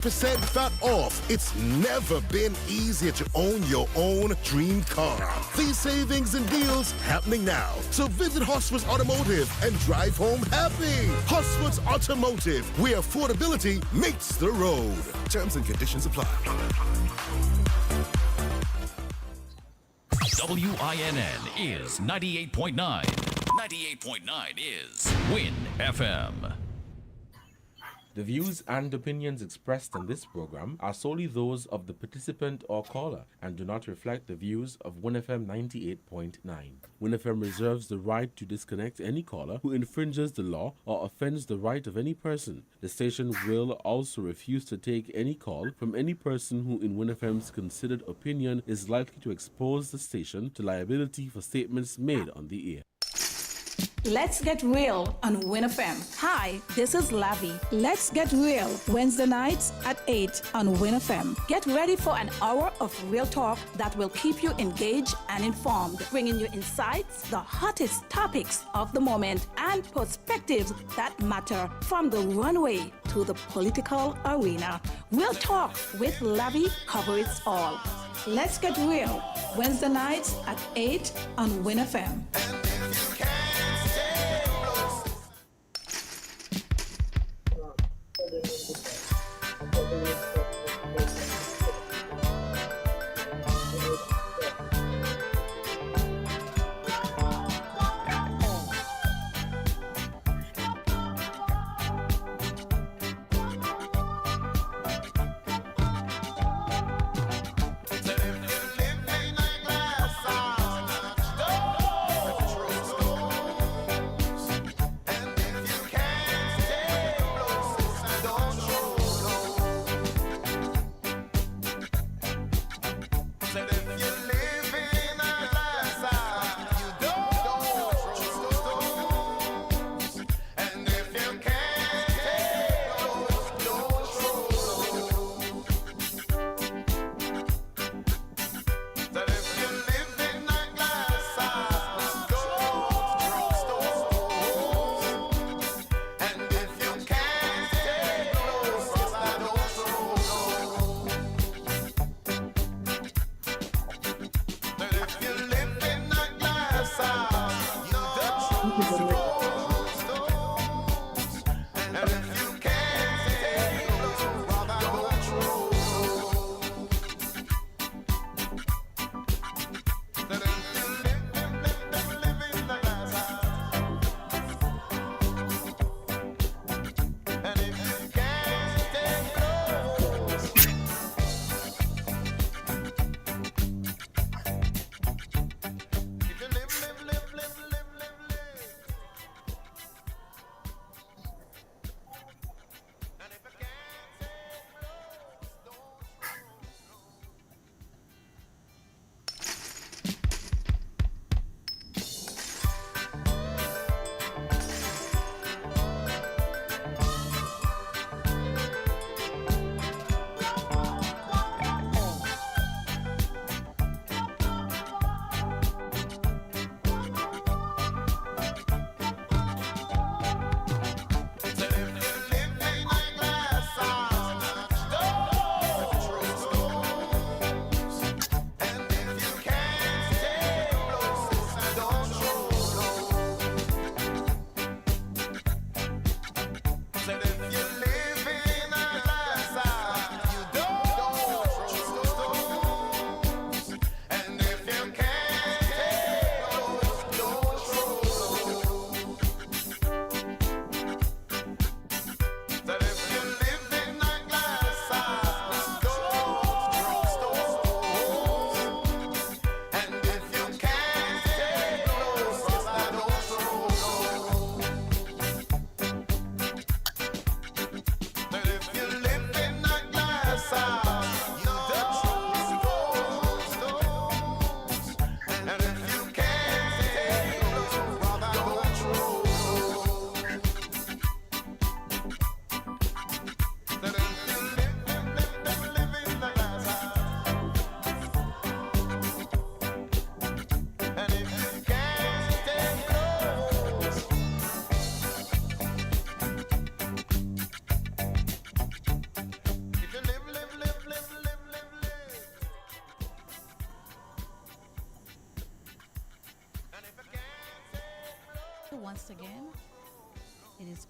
Percent fat off. It's never been easier to own your own dream car. These savings and deals happening now. So visit Hosford's Automotive and drive home happy. Hosford's Automotive, where affordability meets the road. Terms and conditions apply. WINN is 98.9. 98.9 is Win FM. The views and opinions expressed on this program are solely those of the participant or caller and do not reflect the views of WinFM 98.9. WinFM reserves the right to disconnect any caller who infringes the law or offends the right of any person. The station will also refuse to take any call from any person who, in WinFM's considered opinion, is likely to expose the station to liability for statements made on the air. Let's get real on Win FM. Hi, this is Lavi. Let's get real Wednesday nights at 8 on Win FM. Get ready for an hour of real talk that will keep you engaged and informed, bringing you insights, the hottest topics of the moment, and perspectives that matter from the runway to the political arena. Real talk with Lavi covers all. Let's get real Wednesday nights at 8 on Win FM.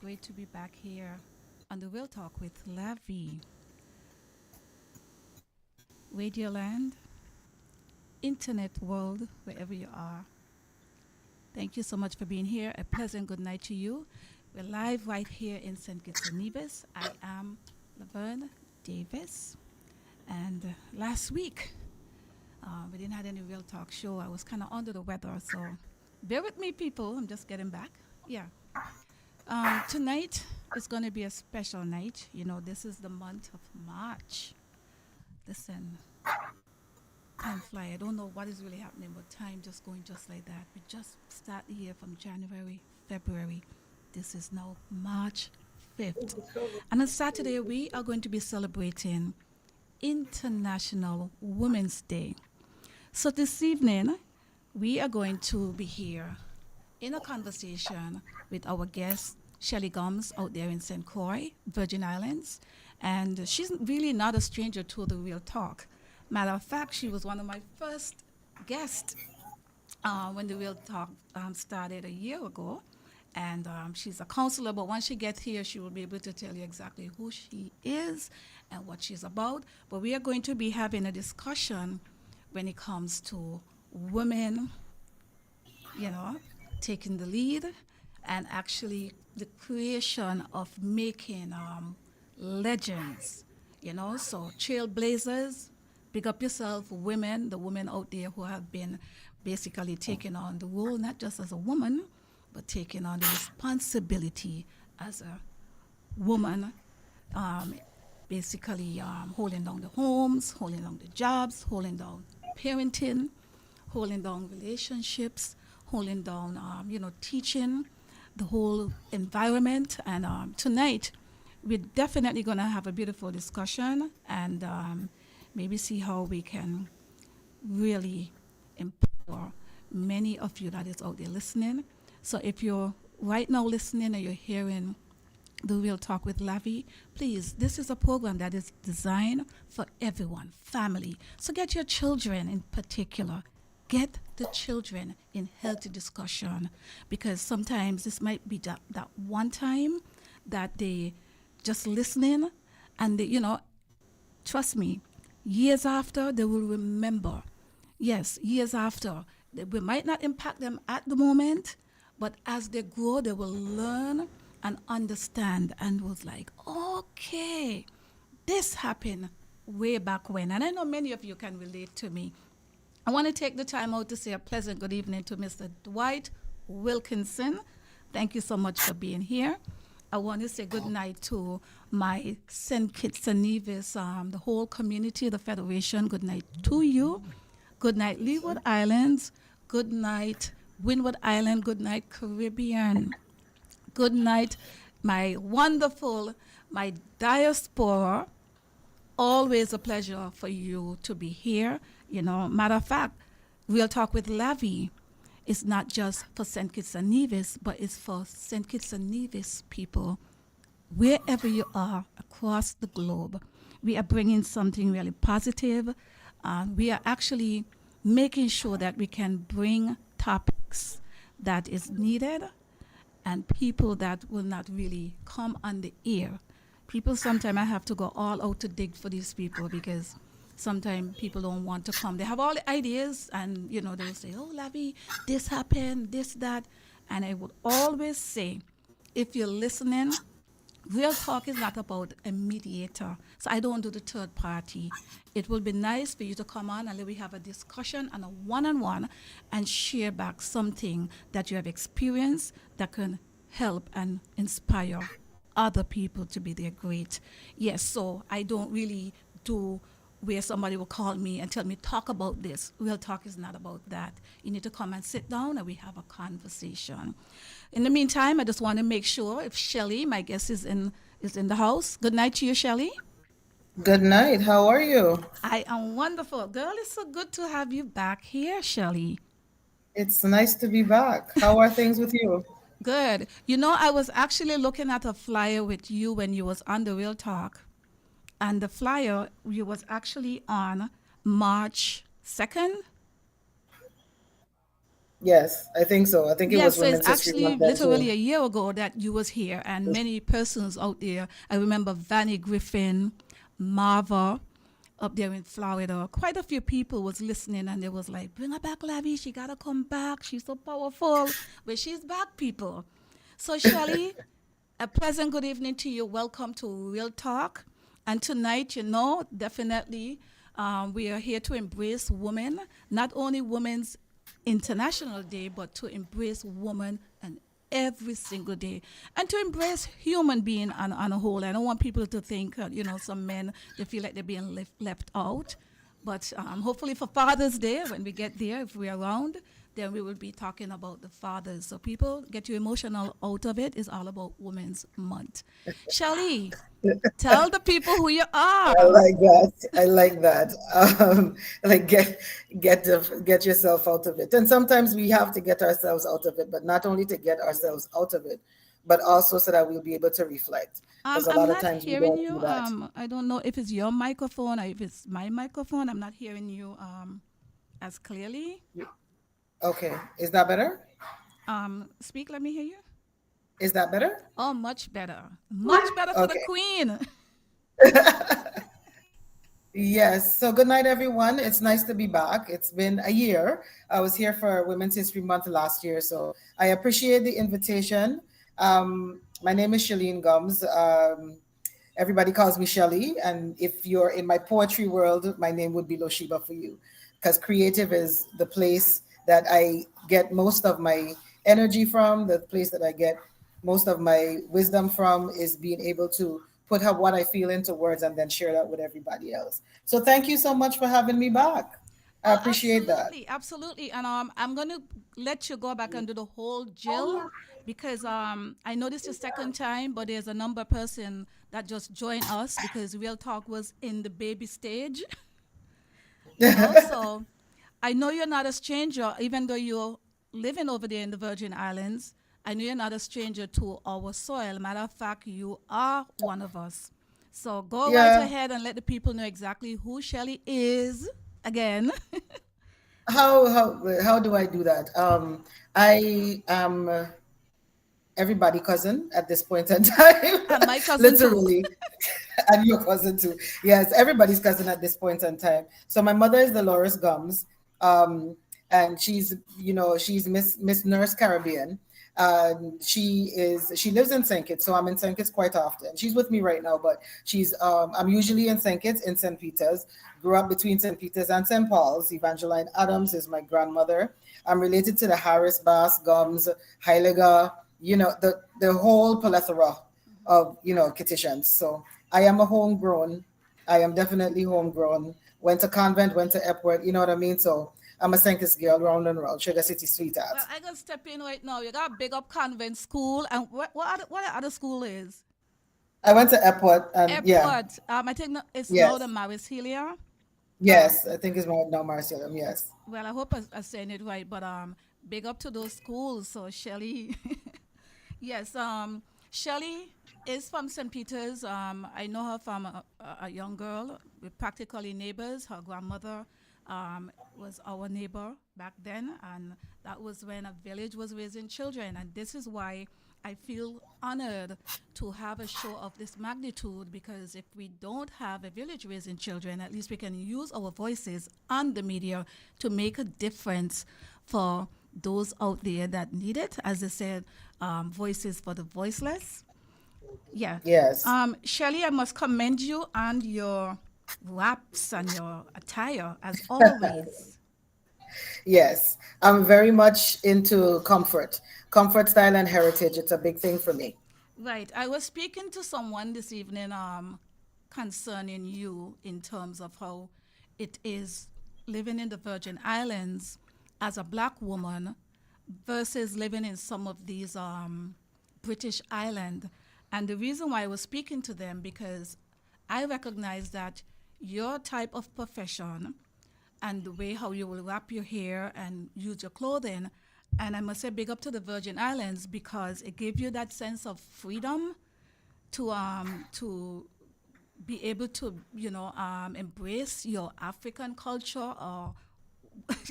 great to be back here on the Real Talk with Lavi. Radioland, internet world, wherever you are. Thank you so much for being here. A pleasant good night to you. We're live right here in St. Kitts and Nevis. I am Laverne Davis. And last week, we didn't have any Real Talk show. I was kind of under the weather, so bear with me, people. I'm just getting back. Yeah. Tonight is going to be a special night. You know, this is the month of March. Listen, time fly. I don't know what is really happening, but time just going just like that. We just start the year from January, February. This is now March 5th. And on Saturday, we are going to be celebrating International Women's Day. So this evening, we are going to be here in a conversation with our guest, Shelly Gumbs, out there in St. Croix, Virgin Islands. And she's really not a stranger to the Real Talk. Matter of fact, she was one of my first guests when the Real Talk started a year ago. And she's a counselor, but once she gets here, she will be able to tell you exactly who she is and what she's about. But we are going to be having a discussion when it comes to women, you know, taking the lead and actually the creation of making legends, you know, so trailblazers, big up yourself, women, the women out there who have been basically taking on the role, not just as a woman, but taking on the responsibility as a woman, basically holding down the homes, holding down the jobs, holding down parenting, holding down relationships, holding down, teaching the whole environment. And tonight, we're definitely going to have a beautiful discussion and maybe see how we can really empower many of you that is out there listening. So if you're right now listening and you're hearing the Real Talk with Lavi, please, this is a program that is designed for everyone, family. So get your children in particular. Get the children in healthy discussion, because sometimes this might be that one time that they just listening and they, trust me, years after they will remember. Yes, years after. We might not impact them at the moment, but as they grow, they will learn and understand and was like, okay, this happened way back when. And I know many of you can relate to me. I want to take the time out to say a pleasant good evening to Mr. Dwight Wilkinson. Thank you so much for being here. I want to say good night to my St. Kitts and Nevis, the whole community, the Federation. Good night to you. Good night, Leeward Islands. Good night, Windward Island. Good night, Caribbean. Good night, my wonderful, my diaspora. Always a pleasure for you to be here. Matter of fact, Real Talk with Lavi is not just for St. Kitts and Nevis, but it's for St. Kitts and Nevis people, wherever you are across the globe. We are bringing something really positive. We are actually making sure that we can bring topics that is needed and people that will not really come on the air. People, sometimes I have to go all out to dig for these people because sometimes people don't want to come. They have all the ideas and, they'll say, oh, Lavi, this happened, this, that. And I would always say, if you're listening, Real Talk is not about a mediator. So I don't do the third party. It will be nice for you to come on and let we have a discussion and a one-on-one and share back something that you have experienced that can help and inspire other people to be their great. Yes, so I don't really do where somebody will call me and tell me, talk about this. Real Talk is not about that. You need to come and sit down and we have a conversation. In the meantime, I just want to make sure if Shelly, my guest, is in the house. Good night to you, Shelly. Good night. How are you? I am wonderful. Girl, it's so good to have you back here, Shelly. It's nice to be back. How are things with you? Good. I was actually looking at a flyer with you when you was on the Real Talk. And the flyer, you was actually on March 2nd. Yes, I think so. I think it was Yes, so it's Women's History actually Month then literally too. a year ago that you was here, and many persons out there. I remember Vanny Griffin, Marva, up there in Florida. Quite a few people was listening, and they was like, "Bring her back, Lavi. She gotta come back. She's so powerful." But she's back, people. So, Shelley, a pleasant good evening to you. Welcome to Real Talk. And tonight, definitely, we are here to embrace women, not only Women's International Day, but to embrace women and every single day and to embrace human being on a whole. I don't want people to think, some men, they feel like they're being left out. But hopefully for Father's Day, when we get there, if we're around, then we will be talking about the fathers. So people get you emotional out of it. It's all about Women's Month. Shelley, tell the people who you I are. like that. I like that. Like get yourself out of it. And sometimes we have to get ourselves out of it, but not only to get ourselves out of it, but also so that we'll be able to reflect. Because a I'm lot of not times we hearing don't do you. that. I don't know if it's your microphone or if it's my microphone. I'm not hearing you as clearly. Okay. Is that better? Speak. Let me hear you. Is that better? Oh, much better. Much better for the Okay. queen. Yes. So good night, everyone. It's nice to be back. It's been a year. I was here for Women's History Month last year, so I appreciate the invitation. My name is Shalene Gums. Everybody calls me Shelly, and if you're in my poetry world, my name would be Loshiba for you, because creative is the place that I get most of my energy from. The place that I get most of my wisdom from is being able to put what I feel into words and then share that with everybody else. So thank you so much for having me back. I Oh, appreciate that. absolutely, absolutely. And I'm gonna let you go back and do the whole Jill because I know this is the second time, but there's a number of person that just joined us because Real Talk was in the baby stage. So I know you're not a stranger, even though you're living over there in the Virgin Islands. I know you're not a stranger to our soil. Matter of fact, you are one of us. So go right Yeah. ahead and let the people know exactly who Shelly is again. How do I do that? I am everybody cousin at this point in time, And my cousin too. literally, and your cousin too. Yes, everybody's cousin at this point in time. So my mother is Dolores Gums, and she's Miss Nurse Caribbean. She lives in St. Kitts, so I'm in St. Kitts quite often. She's with me right now, but I'm usually in St. Kitts in St. Peter's. Grew up between St. Peter's and St. Paul's. Evangeline Adams is my grandmother. I'm related to the Harris, Bass, Gums, Heiliger, the whole plethora of Kittitians. So I am a homegrown. I am definitely homegrown. Went to convent, went to Epworth. You know what I mean? So I'm a St. Kitts girl, round and round, Sugar City Well, sweetheart. I gotta step in right now. You got big up convent school, and what the other school is? I went to Epworth, and yeah, Airport. I think it's now the yes, Maris Helia. yes. I think it's now Marcellum. Yes, Well, I hope I'm saying it right, but big up to those schools. So Shelly, yes, Shelly is from St. Peter's. I know her from a young girl. We're practically neighbors. Her grandmother was our neighbor back then, and that was when a village was raising children. And this is why I feel honored to have a show of this magnitude because if we don't have a village raising children, at least we can use our voices on the media to make a difference for those out there that need it. As I said, voices for the voiceless. Yeah. yes, Shelley, I must commend you on your wraps and your attire as always. yes. I'm very much into comfort, style, and heritage. It's a big thing for me. Right. I was speaking to someone this evening concerning you in terms of how it is living in the Virgin Islands as a black woman versus living in some of these British islands. And the reason why I was speaking to them because I recognize that your type of profession and the way how you will wrap your hair and use your clothing. And I must say big up to the Virgin Islands because it gave you that sense of freedom to be able to embrace your African culture or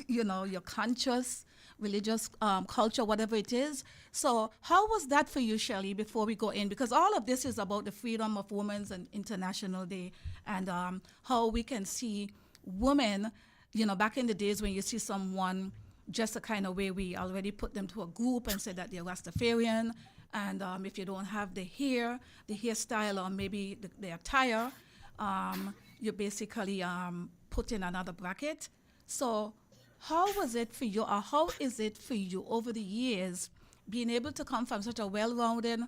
you're conscious religious culture, whatever it is. So how was that for you, Shelley, before we go in? Because all of this is about the freedom of women's and International Day, and how we can see women, back in the days when you see someone just the kind of way, we already put them to a group and said that they're Rastafarian. And if you don't have the hair, the hairstyle, or maybe the attire, you basically put in another bracket. So how was it for you, or how is it for you over the years, being able to come from such a well-rounded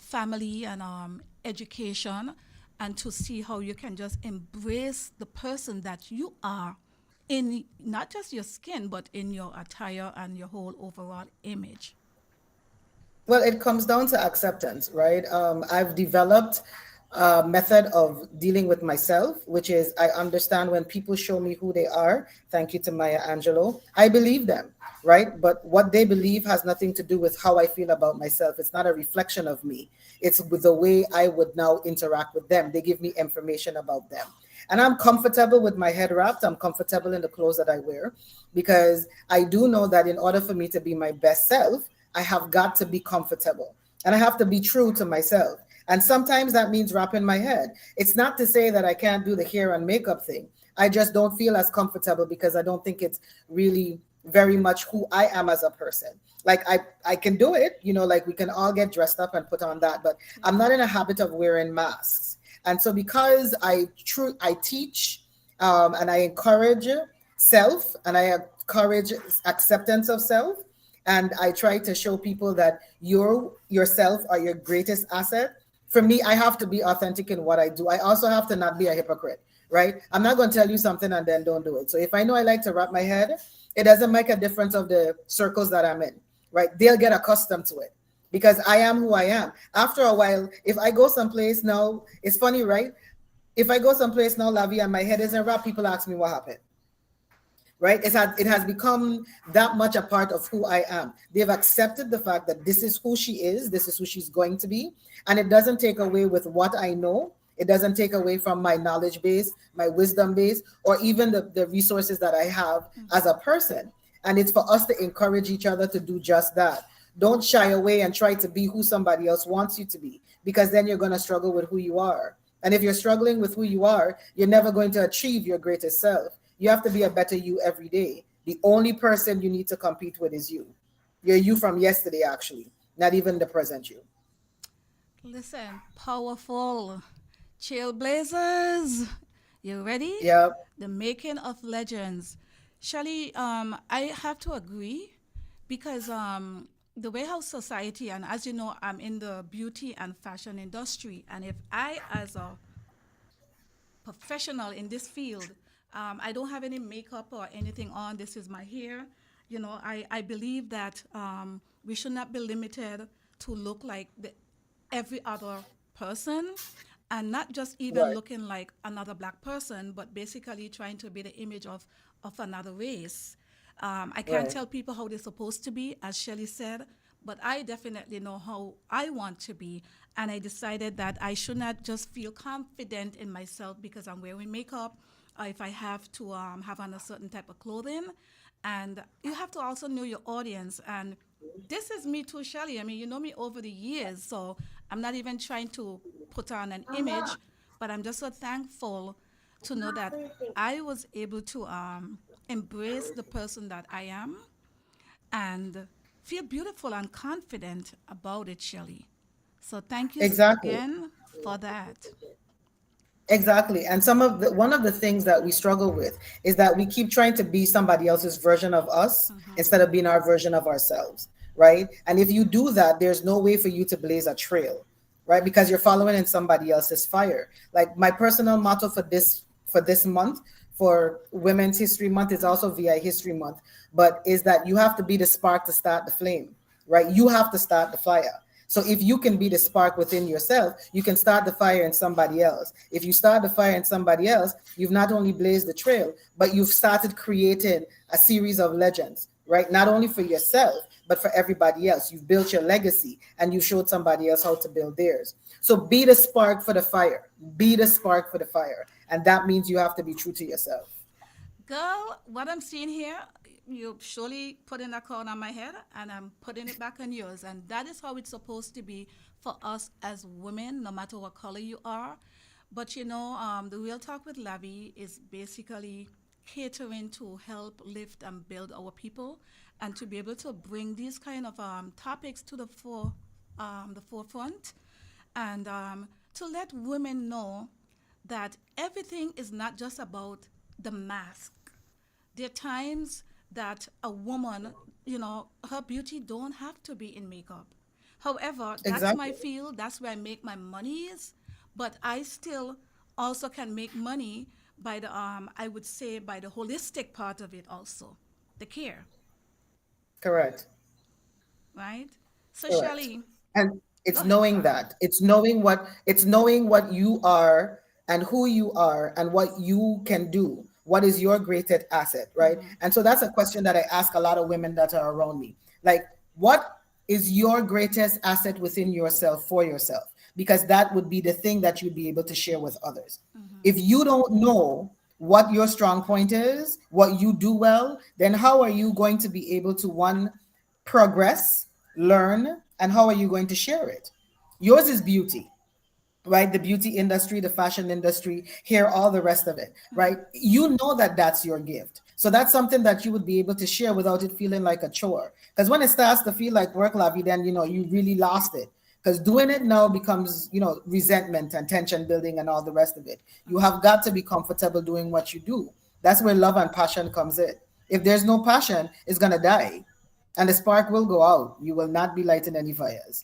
family and education, and to see how you can just embrace the person that you are in not just your skin, but in your attire and your whole overall image? Well, it comes down to acceptance, right? I've developed a method of dealing with myself, which is I understand when people show me who they are. Thank you to Maya Angelou. I believe them, right? But what they believe has nothing to do with how I feel about myself. It's not a reflection of me. It's with the way I would now interact with them. They give me information about them. And I'm comfortable with my head wrapped. I'm comfortable in the clothes that I wear, because I do know that in order for me to be my best self, I have got to be comfortable and I have to be true to myself. And sometimes that means wrapping my head. It's not to say that I can't do the hair and makeup thing. I just don't feel as comfortable because I don't think it's really very much who I am as a person. Like I can do it, like we can all get dressed up and put on that, but I'm not in a habit of wearing masks. And so because I teach and I encourage self and I encourage acceptance of self, and I try to show people that yourself are your greatest asset. For me, I have to be authentic in what I do. I also have to not be a hypocrite, right? I'm not going to tell you something and then don't do it. So if I know I like to wrap my head, it doesn't make a difference of the circles that I'm in, right? They'll get accustomed to it because I am who I am. After a while, if I go someplace now, it's funny, right? If I go someplace now, Lavi, and my head isn't wrapped, people ask me what happened. Right? It has become that much a part of who I am. They've accepted the fact that this is who she is, this is who she's going to be. And it doesn't take away with what I know. It doesn't take away from my knowledge base, my wisdom base, or even the resources that I have as a person. And it's for us to encourage each other to do just that. Don't shy away and try to be who somebody else wants you to be, because then you're going to struggle with who you are. And if you're struggling with who you are, you're never going to achieve your greatest self. You have to be a better you every day. The only person you need to compete with is you. You're you from yesterday, actually, not even the present you. Listen, powerful trailblazers. You ready? Yeah. The making of legends. Shelley, I have to agree, because the way how society, and as you know, I'm in the beauty and fashion industry, and if I, as a professional in this field, I don't have any makeup or anything on. This is my hair. I believe that we should not be limited to look like every other person, and not just even Right. looking like another black person, but basically trying to be the image of another race. I can't Right. tell people how they're supposed to be, as Shelley said, but I definitely know how I want to be. And I decided that I should not just feel confident in myself because I'm wearing makeup, or if I have to have on a certain type of clothing. And you have to also know your audience. And this is me too, Shelley. I mean, you know me over the years, so I'm not even trying to put on an image, but I'm just so thankful to know that I was able to embrace the person that I am and feel beautiful and confident about it, Shelley. So thank you Exactly. again for that. Exactly. And one of the things that we struggle with is that we keep trying to be somebody else's version of us instead of being our version of ourselves, right? And if you do that, there's no way for you to blaze a trail, right? Because you're following in somebody else's fire. Like my personal motto for this month, for Women's History Month, is also VI History Month, but is that you have to be the spark to start the flame, right? You have to start the fire. So if you can be the spark within yourself, you can start the fire in somebody else. If you start the fire in somebody else, you've not only blazed the trail, but you've started creating a series of legends, right? Not only for yourself, but for everybody else. You've built your legacy and you showed somebody else how to build theirs. So be the spark for the fire. Be the spark for the fire. And that means you have to be true to yourself. Girl, what I'm seeing here, you surely putting a crown on my head and I'm putting it back on yours. And that is how it's supposed to be for us as women, no matter what color you are. But the Real Talk with Lavi is basically catering to help lift and build our people and to be able to bring these kind of topics to the forefront and to let women know that everything is not just about the mask. There are times that a woman, her beauty don't have to be in makeup. However, that's my Exactly. field. That's where I make my money is. But I still also can make money by the I would say by the holistic part of it also, the care, Correct. right? So Correct. Shelley, And go it's ahead. knowing that. It's knowing what you are and who you are and what you can do. What is your greatest asset, right? And so that's a question that I ask a lot of women that are around me. Like, what is your greatest asset within yourself for yourself? Because that would be the thing that you'd be able to share with others. If you don't know what your strong point is, what you do well, then how are you going to be able to one progress, learn, and how are you going to share it? Yours is beauty, right? The beauty industry, the fashion industry, hair, all the rest of it, right? You know that that's your gift. So that's something that you would be able to share without it feeling like a chore. Because when it starts to feel like work, Lavi, then you really lost it. Because doing it now becomes, resentment and tension building and all the rest of it. You have got to be comfortable doing what you do. That's where love and passion comes in. If there's no passion, it's gonna die. And the spark will go out. You will not be lighting any fires.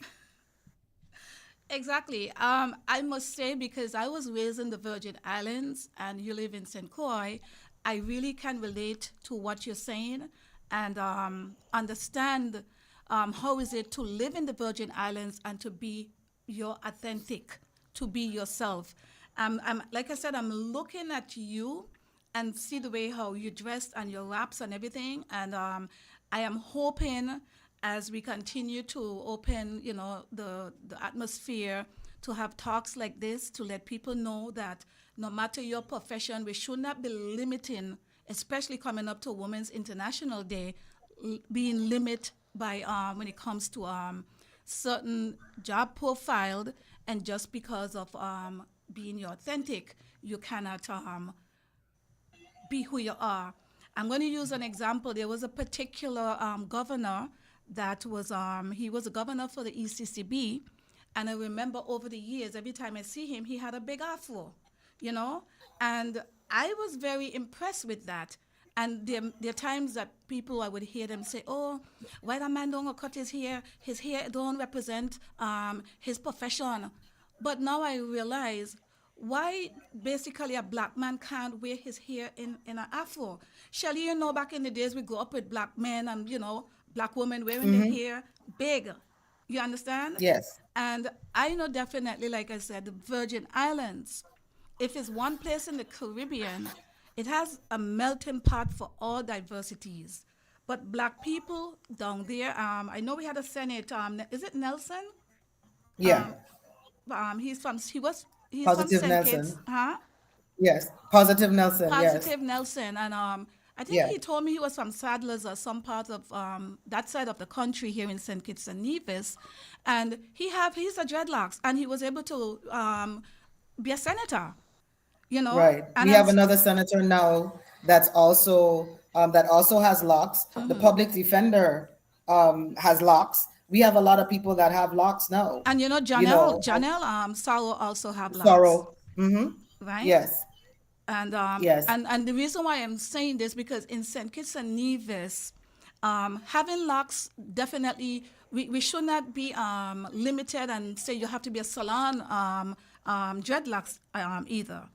Exactly. I must say, because I was raised in the Virgin Islands and you live in St. Croix, I really can relate to what you're saying and understand how is it to live in the Virgin Islands and to be your authentic, to be yourself. Like I said, I'm looking at you and see the way how you dressed and your wraps and everything. And I am hoping as we continue to open, the atmosphere to have talks like this to let people know that no matter your profession, we should not be limiting, especially coming up to Women's International Day, being limited by when it comes to certain job profiled, and just because of being your authentic, you cannot be who you are. I'm going to use an example. There was a particular governor that was he was a governor for the ECCB, and I remember over the years, every time I see him, he had a big afro, you know, and I was very impressed with that. And there are times that people, I would hear them say, "Oh, why that man don't cut his hair? His hair don't represent his profession." But now I realize why basically a black man can't wear his hair in an afro. Shelly, back in the days we grew up with black men and, black women wearing their hair big. You understand? Yes. And I know definitely, like I said, the Virgin Islands, if it's one place in the Caribbean, it has a melting pot for all diversities. But black people down there, I know we had a Senate, is it Nelson? Yeah. He's from Positive St. Kitts, Nelson. huh? Yes. Positive Nelson. Yes. Positive Nelson, and I think Yeah. he told me he was from Sadler's or some part of that side of the country here in St. Kitts and Nevis, and he's a dreadlocks, and he was able to be a senator, Right. and We have another senator now that also has locks. The public defender has locks. We have a lot of people that have locks now. and You Janelle know, Janelle Sorrow also have locks, sorrow. Mm-hmm. right? Yes. And Yes. and the reason why I'm saying this because in St. Kitts and Nevis, having locks definitely we should not be limited and say you have to be a salon dreadlocks either.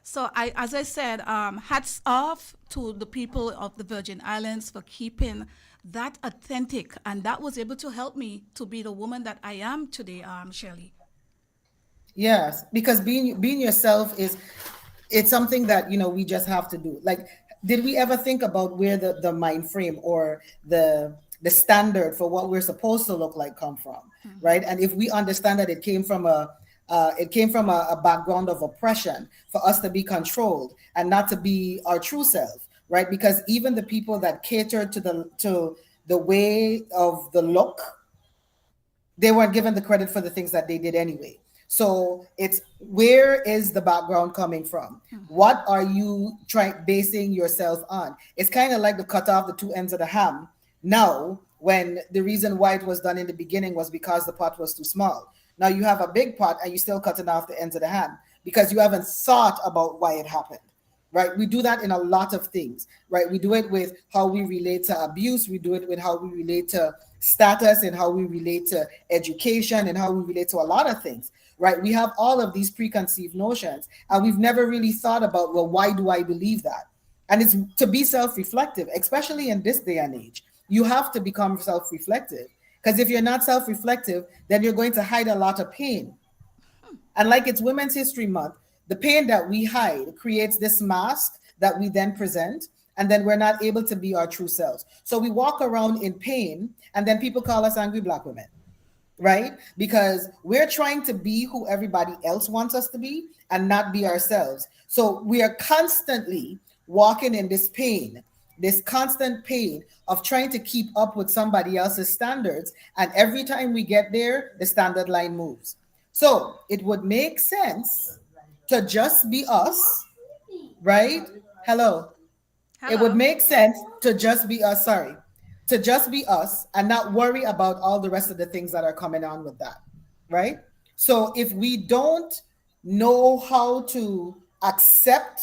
So as I said, hats off to the people of the Virgin Islands for keeping that authentic, and that was able to help me to be the woman that I am today, Shirley. Yes, because being yourself it's something that we just have to do. Like, did we ever think about where the mind frame or the standard for what we're supposed to look like come from, right? And if we understand that it came from It came from a background of oppression for us to be controlled and not to be our true self, right? Because even the people that catered to the way of the look, they weren't given the credit for the things that they did anyway. So it's, where is the background coming from? What are you basing yourself on? It's kind of like the cut off the two ends of the ham. Now, when the reason why it was done in the beginning was because the pot was too small. Now you have a big pot and you're still cutting off the ends of the ham because you haven't thought about why it happened. Right? We do that in a lot of things, right? We do it with how we relate to abuse. We do it with how we relate to status and how we relate to education and how we relate to a lot of things, right? We have all of these preconceived notions and we've never really thought about, well, why do I believe that? And it's to be self-reflective, especially in this day and age. You have to become self-reflective because if you're not self-reflective, then you're going to hide a lot of pain. And like it's Women's History Month, the pain that we hide creates this mask that we then present, and then we're not able to be our true selves. So we walk around in pain, and then people call us angry Black women, right? Because we're trying to be who everybody else wants us to be and not be ourselves. So we are constantly walking in this pain, this constant pain of trying to keep up with somebody else's standards. And every time we get there, the standard line moves. So it would make sense to just be us, right? Hello. It would make sense to just be us, to just be us and not worry about all the rest of the things that are coming on with that, right? So if we don't know how to accept,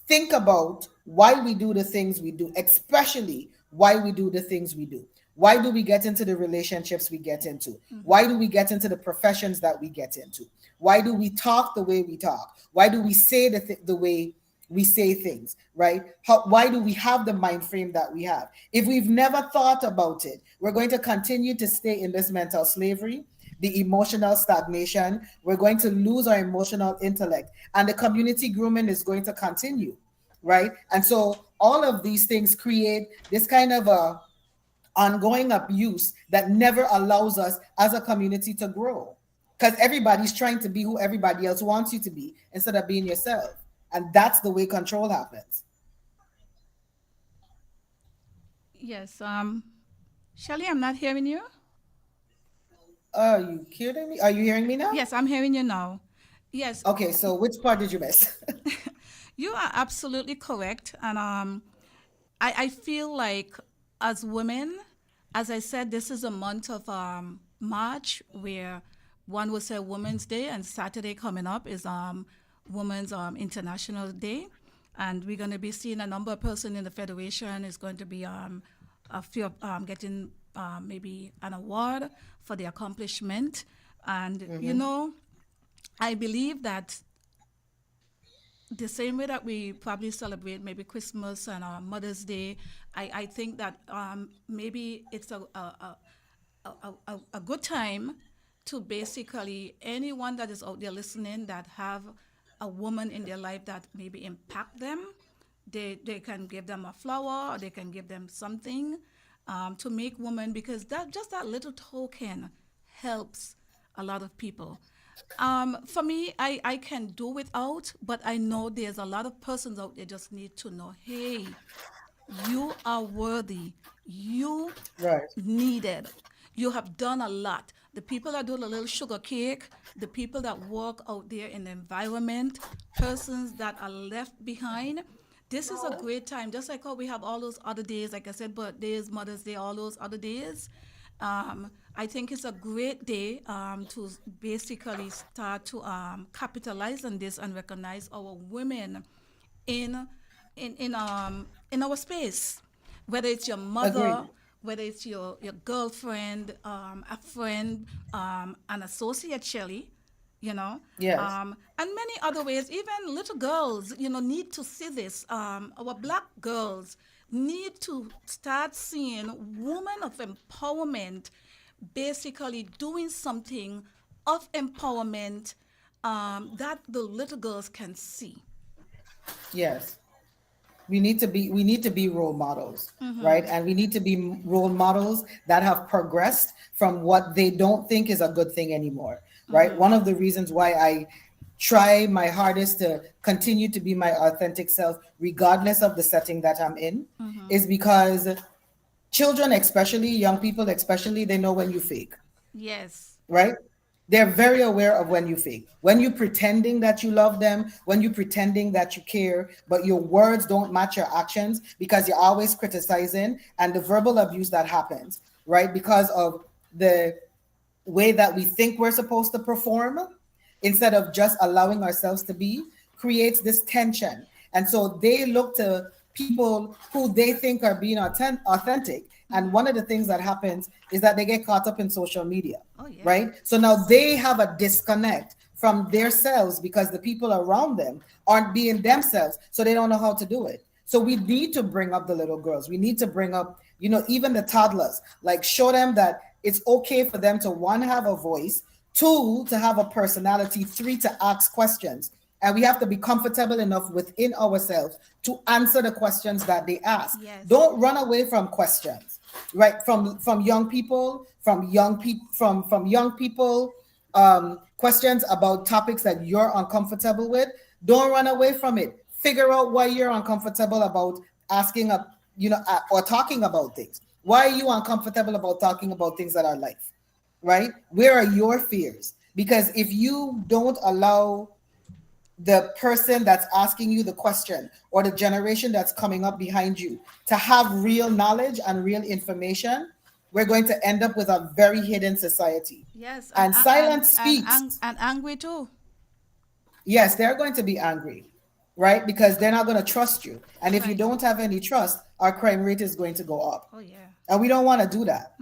think about why we do the things we do, especially why we do the things we do. Why do we get into the relationships we get into? Why do we get into the professions that we get into? Why do we talk the way we talk? Why do we say the way we say things, right? Why do we have the mind frame that we have? If we've never thought about it, we're going to continue to stay in this mental slavery, the emotional stagnation. We're going to lose our emotional intellect, and the community grooming is going to continue, right? And so all of these things create this kind of a ongoing abuse that never allows us as a community to grow, because everybody's trying to be who everybody else wants you to be instead of being yourself. And that's the way control happens. Yes. Shelly, I'm not hearing you. Are you hearing me? Are you hearing me now? Yes, I'm hearing you now. Yes. Okay, so which part did you miss? You are absolutely correct. And I feel like as women, as I said, this is a month of March where one would say Women's Day, and Saturday coming up is Women's International Day. And we're going to be seeing a number of persons in the Federation is going to be a few getting maybe an award for the accomplishment. And, you know, I believe that the same way that we probably celebrate maybe Christmas and Mother's Day, I think that maybe it's a good time to basically anyone that is out there listening that have a woman in their life that maybe impact them, they can give them a flower or they can give them something to make women, because that just that little token helps a lot of people. For me, I can do without, but I know there's a lot of persons out there just need to know, hey, you are worthy. You Right. needed. You have done a lot. The people that do the little sugar cake, the people that work out there in the environment, persons that are left behind. This is a great time. Just like how we have all those other days, like I said, birthdays, Mother's Day, all those other days. I think it's a great day to basically start to capitalize on this and recognize our women in our space, whether it's your mother, Agreed. whether it's your girlfriend, a friend, an associate, Shelley, you know, Yes. and many other ways. Even little girls, you know, need to see this. Our black girls need to start seeing women of empowerment basically doing something of empowerment that the little girls can see. Yes. We need to be role models, right? And we need to be role models that have progressed from what they don't think is a good thing anymore. right? One of the reasons why I try my hardest to continue to be my authentic self, regardless of the setting that I'm in, is because children, especially young people, especially, they know when you fake, Yes. right? They're very aware of when you fake. When you're pretending that you love them, when you're pretending that you care, but your words don't match your actions because you're always criticizing, and the verbal abuse that happens, right? Because of the way that we think we're supposed to perform instead of just allowing ourselves to be, creates this tension. And so they look to people who they think are being authentic. And one of the things that happens is that they get caught up in social media, Oh, yeah. right? So now they have a disconnect from their selves because the people around them aren't being themselves. So they don't know how to do it. So we need to bring up the little girls. We need to bring up, even the toddlers, like show them that it's okay for them to, one, have a voice, two, to have a personality, three, to ask questions. And we have to be comfortable enough within ourselves to answer the questions that they ask. Yes. Don't run away from questions, right? From young people, from young people, questions about topics that you're uncomfortable with. Don't run away from it. Figure out why you're uncomfortable about asking or talking about things. Why are you uncomfortable about talking about things that are life, right? Where are your fears? Because if you don't allow the person that's asking you the question or the generation that's coming up behind you to have real knowledge and real information, we're going to end up with a very hidden society. Yes. And silence speaks. And angry too. Yes, they're going to be angry, right? Because they're not going to trust you. And if you Right. don't have any trust, our crime rate is going to go up. Oh, yeah. And we don't want to do that,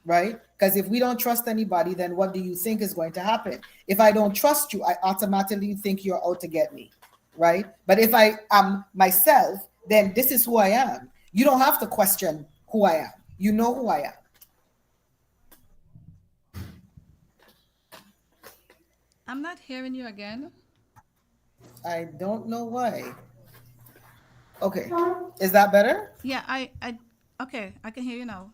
right? Because if we don't trust anybody, then what do you think is going to happen? If I don't trust you, I automatically think you're out to get me, right? But if I am myself, then this is who I am. You don't have to question who I am. You know who I am. I'm not hearing you again. I don't know why. Okay. Is that better? Yeah, okay, I can hear you now.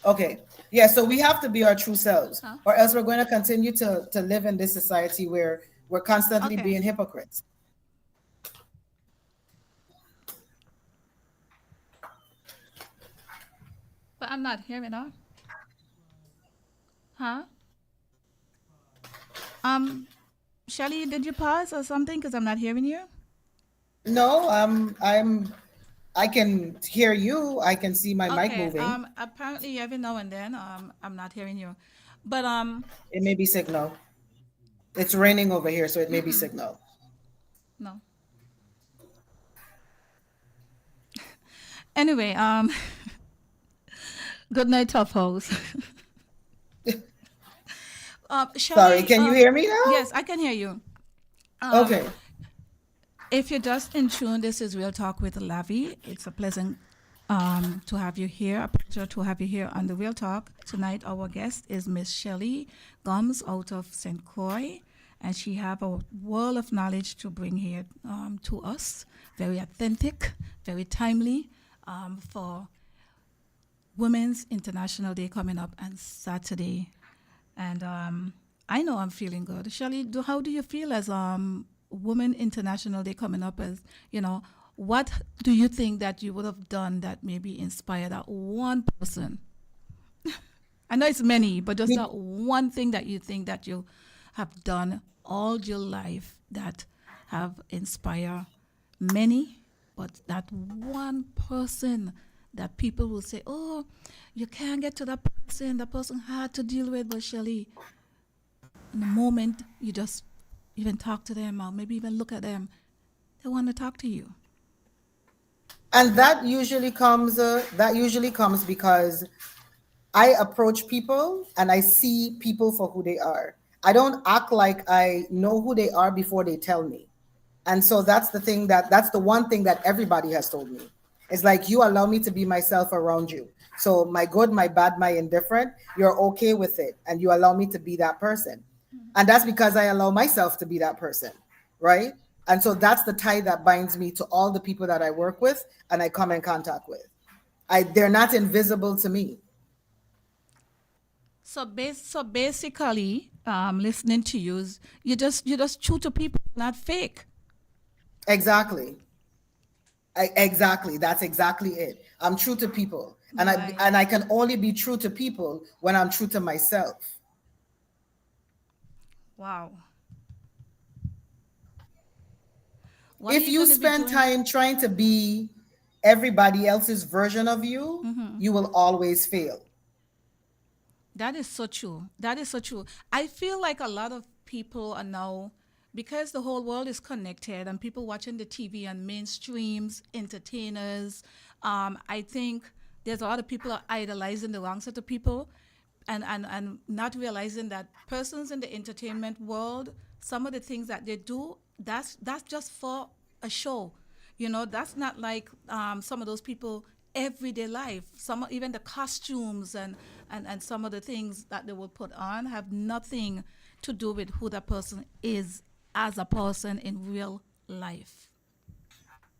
Okay. Yeah, so we have to be our true selves, Huh? or else we're going to continue to live in this society where we're constantly Okay. being hypocrites. But I'm not hearing her. Huh? Shelly, did you pause or something? Because I'm not hearing you. No, I can hear you. I can see my mic Okay. moving. Apparently every now and then, I'm not hearing you. But It may be signal. It's raining over here, so it may be signal. no. Anyway, good night, Tough House. Shelly, Sorry, can you hear me now? Yes, I can hear you. Okay. If you're just in tune, this is Real Talk with Lavi. It's a pleasant to have you here, a pleasure to have you here on the Real Talk. Tonight, our guest is Miss Shelly Gumbs out of St. Croix, and she have a world of knowledge to bring here to us. Very authentic, very timely for Women's International Day coming up on Saturday. And I know I'm feeling good. Shelly, how do you feel as Women International Day coming up? As what do you think that you would have done that maybe inspired that one person? I know it's many, but just that one thing that you think that you have done all your life that have inspired many, but that one person that people will say, oh, you can't get to that person hard to deal with. But Shelly, in the moment you just even talk to them or maybe even look at them, they want to talk to you. And that usually comes because I approach people and I see people for who they are. I don't act like I know who they are before they tell me. And so that's the one thing that everybody has told me. It's like, you allow me to be myself around you. So my good, my bad, my indifferent, you're okay with it. And you allow me to be that person. And that's because I allow myself to be that person, right? And so that's the tie that binds me to all the people that I work with and I come in contact with. They're not invisible to me. So basically, listening to you, you just true to people, not fake. Exactly. Exactly. That's exactly it. I'm true to people. Right. And I can only be true to people when I'm true to myself. Wow. What are If you you going to be spend doing? time trying to be everybody else's version of you, you will always fail. That is so true. That is so true. I feel like a lot of people are now, because the whole world is connected and people watching the TV and mainstreams, entertainers. I think there's a lot of people are idolizing the wrong set of people, and not realizing that persons in the entertainment world, some of the things that they do, that's just for a show. That's not like some of those people everyday life. Some even the costumes and some of the things that they will put on have nothing to do with who that person is as a person in real life.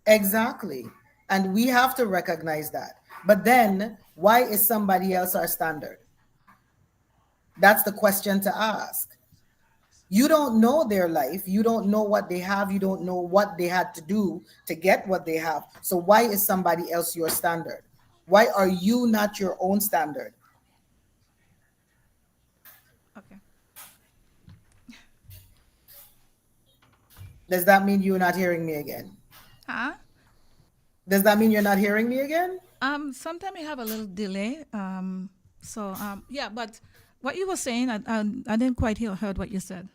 Exactly. And we have to recognize that. But then, why is somebody else our standard? That's the question to ask. You don't know their life. You don't know what they have. You don't know what they had to do to get what they have. So, why is somebody else your standard? Why are you not your own standard? Okay. Does that mean you're not hearing me again? Huh? Does that mean you're not hearing me again? Sometimes you have a little delay. Yeah, but what you were saying, I didn't quite heard what you said.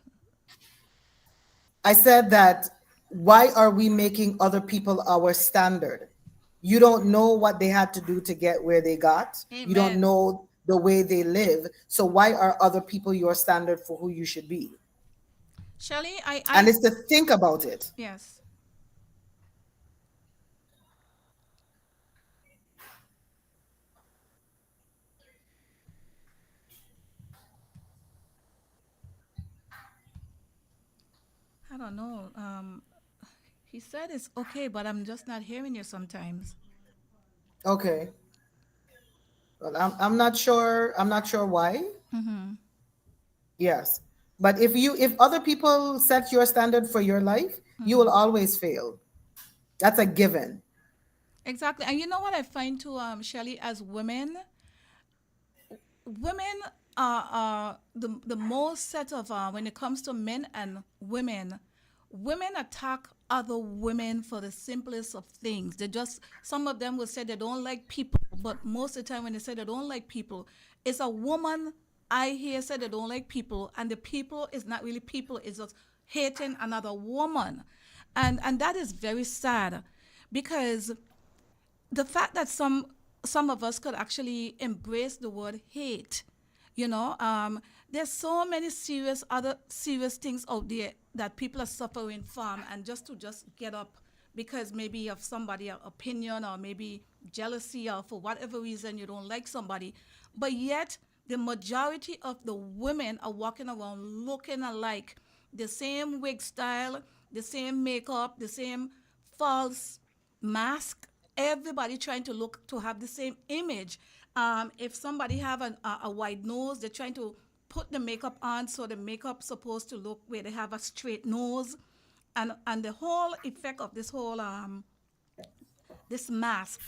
I said that why are we making other people our standard? You don't know what they had to do to get where they got. You don't Amen. know the way they live. So why are other people your standard for who you should be? Shelley, And it's to think about it. yes. I don't know. He said it's okay, but I'm just not hearing you sometimes. Okay. Well, I'm not sure. I'm not sure why. Yes. But if other people set your standard for your life, you will always fail. That's a given. Exactly. And you know what I find too, Shelley, as women are the most set of when it comes to men and women attack other women for the simplest of things. They just some of them will say they don't like people, but most of the time when they say they don't like people, it's a woman I hear say they don't like people, and the people is not really people, it's just hating another woman. And that is very sad because the fact that some of us could actually embrace the word hate, there's so many other serious things out there that people are suffering from, and just get up because maybe of somebody opinion or maybe jealousy or for whatever reason you don't like somebody, but yet the majority of the women are walking around looking alike, the same wig style, the same makeup, the same false mask, everybody trying to look to have the same image. If somebody have a wide nose, they're trying to put the makeup on so the makeup supposed to look where they have a straight nose, and the whole effect of this mask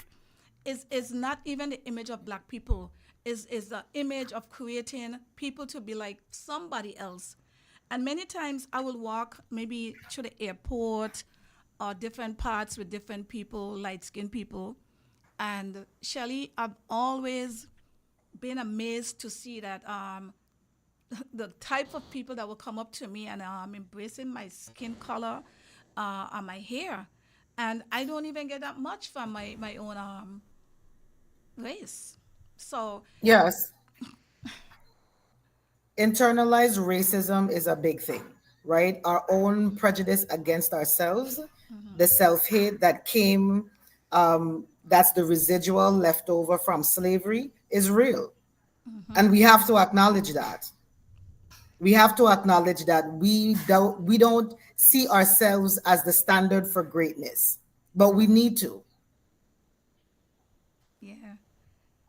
is not even the image of black people, is the image of creating people to be like somebody else. And many times I will walk maybe to the airport or different parts with different people, light skinned people. And Shelly, I've always been amazed to see that the type of people that will come up to me and embracing my skin color and my hair. And I don't even get that much from my own race. So, Yes. Internalized racism is a big thing, right? Our own prejudice against ourselves, the self hate that came, that's the residual left over from slavery, is real. And we have to acknowledge that. We have to acknowledge that we don't see ourselves as the standard for greatness, but we need to. yeah.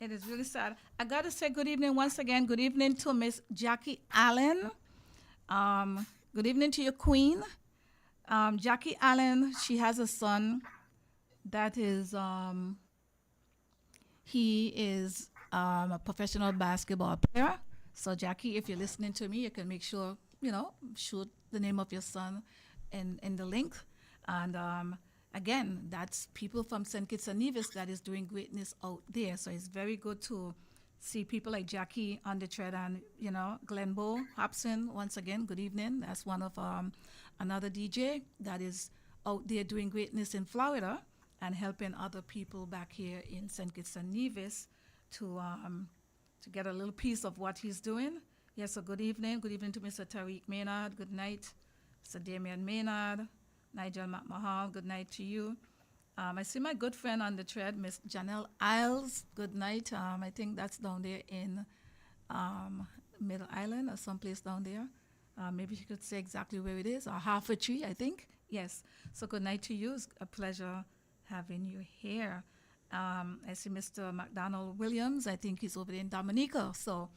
It is really sad. I got to say good evening once again. Good evening to Miss Jackie Allen. Good evening to your queen. Jackie Allen, she has a son that is, he is a professional basketball player. So, Jackie, if you're listening to me, you can make sure, shoot the name of your son in the link. And again, that's people from St. Kitts and Nevis that is doing greatness out there. So, it's very good to see people like Jackie on the thread and, Glenbow Hobson, once again, good evening. That's one of another DJ that is out there doing greatness in Florida and helping other people back here in St. Kitts and Nevis to get a little piece of what he's doing. Yes, so good evening. Good evening to Mr. Tariq Maynard. Good night. Mr. Damian Maynard. Nigel McMahon. Good night to you. I see my good friend on the thread, Miss Janelle Isles. Good night. I think that's down there in Middle Island or someplace down there. Maybe she could say exactly where it is, or half a tree, I think. Yes. So good night to you. It's a pleasure having you here. I see Mr. McDonald Williams. I think he's over there in Dominica. So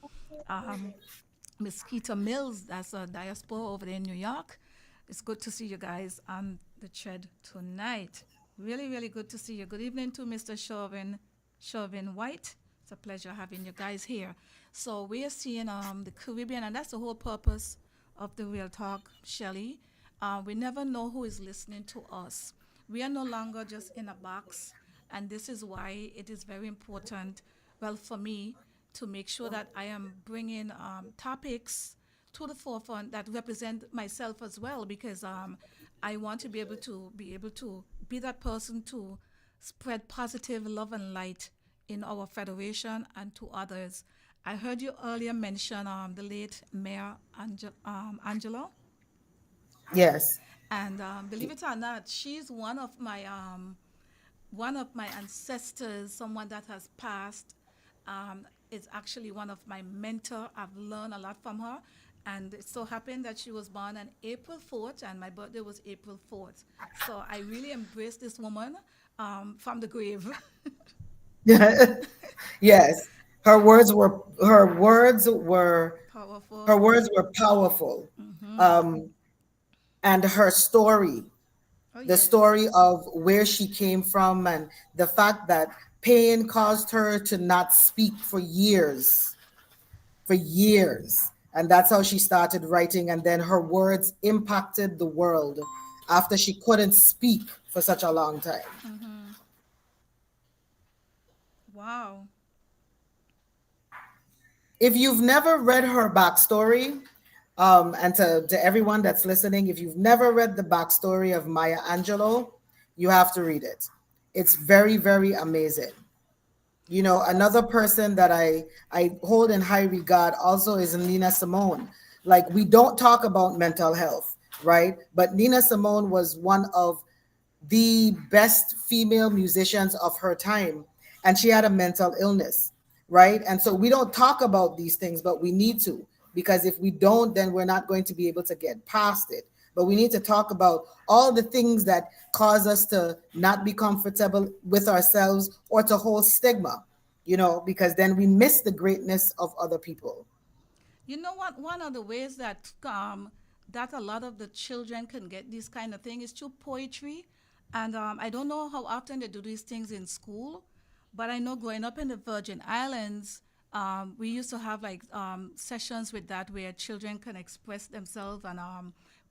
Miss Keita Mills, that's a diaspora over there in New York. It's good to see you guys on the thread tonight. Really, really good to see you. Good evening to Mr. Chauvin White. It's a pleasure having you guys here. So we are seeing the Caribbean, and that's the whole purpose of the Real Talk, Shelley. We never know who is listening to us. We are no longer just in a box, and this is why it is very important, well, for me, to make sure that I am bringing topics to the forefront that represent myself as well, because I want to be able to be that person to spread positive love and light in our federation and to others. I heard you earlier mention the late Mayor Angelo. Yes. And believe it or not, she's one of my ancestors, someone that has passed. Is actually one of my mentor. I've learned a lot from her. And it so happened that she was born on April 4th, and my birthday was April 4th. So I really embraced this woman from the grave. Yes. Her words were her words were Powerful. her words were powerful. And her story, Oh, the yes. story of where she came from, and the fact that pain caused her to not speak for years. And that's how she started writing. And then her words impacted the world after she couldn't speak for such a long time. Wow. If you've never read her backstory, and to everyone that's listening, if you've never read the backstory of Maya Angelou, you have to read it. It's very, very amazing. Another person that I hold in high regard also is Nina Simone. Like, we don't talk about mental health, right? But Nina Simone was one of the best female musicians of her time, and she had a mental illness, right? And so we don't talk about these things, but we need to, because if we don't, then we're not going to be able to get past it. But we need to talk about all the things that cause us to not be comfortable with ourselves or to hold stigma, because then we miss the greatness of other people. You know what? One of the ways that a lot of the children can get this kind of thing is through poetry. And I don't know how often they do these things in school, but I know growing up in the Virgin Islands, we used to have like sessions with that where children can express themselves and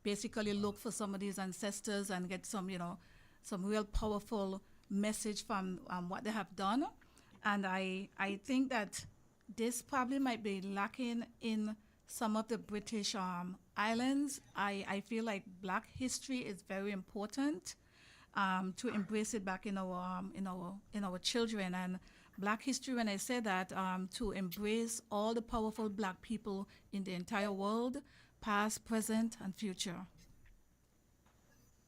basically look for some of these ancestors and get some real powerful message from what they have done. And I think that this probably might be lacking in some of the British islands. I feel like Black history is very important to embrace it back in our children. And Black history, when I say that, to embrace all the powerful Black people in the entire world, past, present, and future.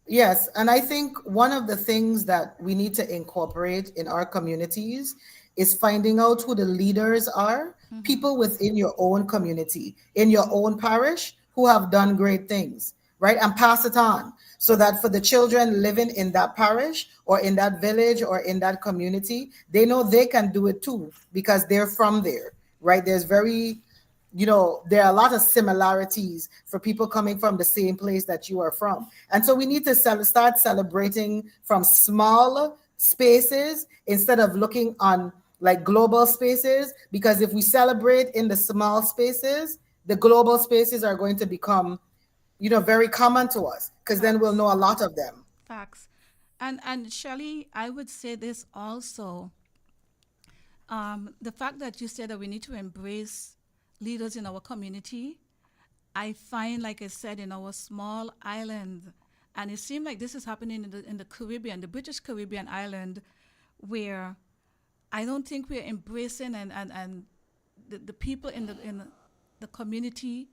Yes, and I think one of the things that we need to incorporate in our communities is finding out who the leaders are, people within your own community, in your own parish who have done great things. right? And pass it on so that for the children living in that parish or in that village or in that community, they know they can do it too because they're from there, right? There's very, there are a lot of similarities for people coming from the same place that you are from. And so we need to start celebrating from small spaces instead of looking on like global spaces, because if we celebrate in the small spaces, the global spaces are going to become, very common to us because then we'll Facts. know a lot of them. Facts. And Shelley, I would say this also. The fact that you said that we need to embrace leaders in our community, I find, like I said, in our small island, and it seems like this is happening in the Caribbean, the British Caribbean island, where I don't think we're embracing and the people in the community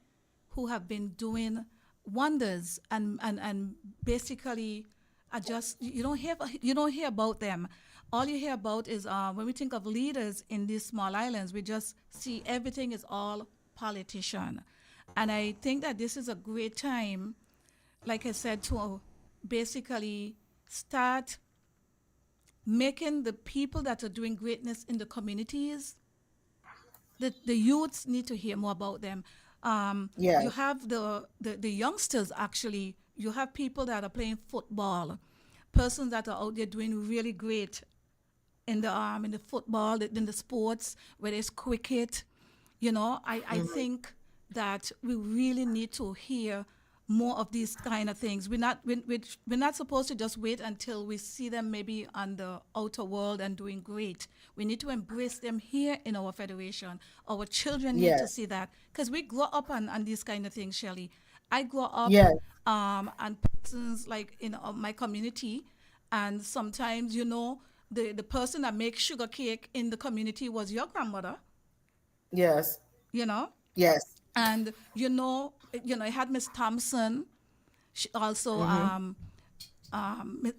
who have been doing wonders and basically are just you don't hear about them. All you hear about is when we think of leaders in these small islands, we just see everything is all politician, and I think that this is a great time, like I said, to basically start making the people that are doing greatness in the communities, the youths need to hear more about them. You Yes. have the youngsters actually. You have people that are playing football, persons that are out there doing really great in the football, in the sports, whether it's cricket. I think that we really need to hear more of these kind of things. We're not supposed to just wait until we see them maybe on the outer world and doing great. We need to embrace them here in our federation. Our children need to Yes. see that because we grow up on these kind of things, Shelley. I grew up Yes. and persons like in my community, and sometimes the person that makes sugar cake in the community was your grandmother, Yes. you know Yes. and I had Miss Thompson. She also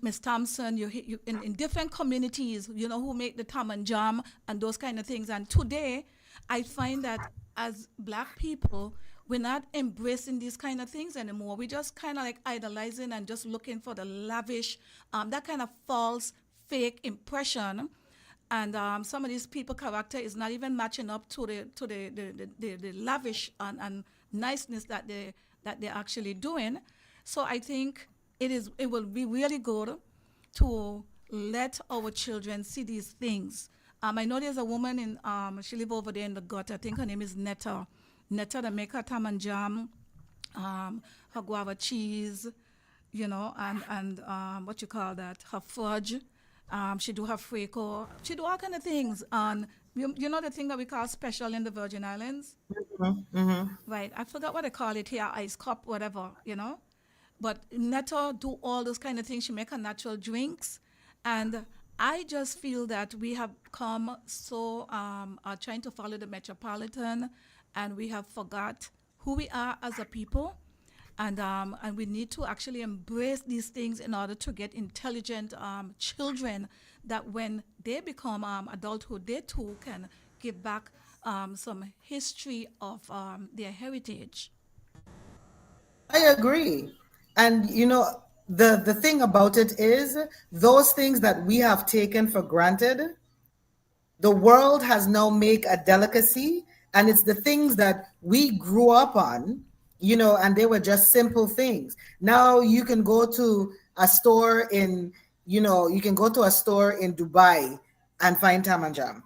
Miss Thompson. You in different communities, who make the tam and jam and those kind of things. And today, I find that as Black people, we're not embracing these kind of things anymore. We just kind of like idolizing and just looking for the lavish, that kind of false, fake impression. And some of these people character is not even matching up to the lavish and niceness that they're actually doing. So I think it will be really good to let our children see these things. I know there's a woman she live over there in the gutter. I think her name is Netta. Netta, that make her tam and jam, her guava cheese, and what you call that, her fudge. She do her freako. She do all kind of things. And you know the thing that we call special in the Virgin Islands? Right. I forgot what they call it here, ice cup, whatever. But Netta do all those kind of things. She make her natural drinks. And I just feel that we have come so trying to follow the metropolitan, and we have forgot who we are as a people. And we need to actually embrace these things in order to get intelligent children that when they become adulthood, they too can give back some history of their heritage. I agree. And the thing about it is those things that we have taken for granted, the world has now made a delicacy, and it's the things that we grew up on, and they were just simple things. Now you can go to a store in Dubai and find tam and jam,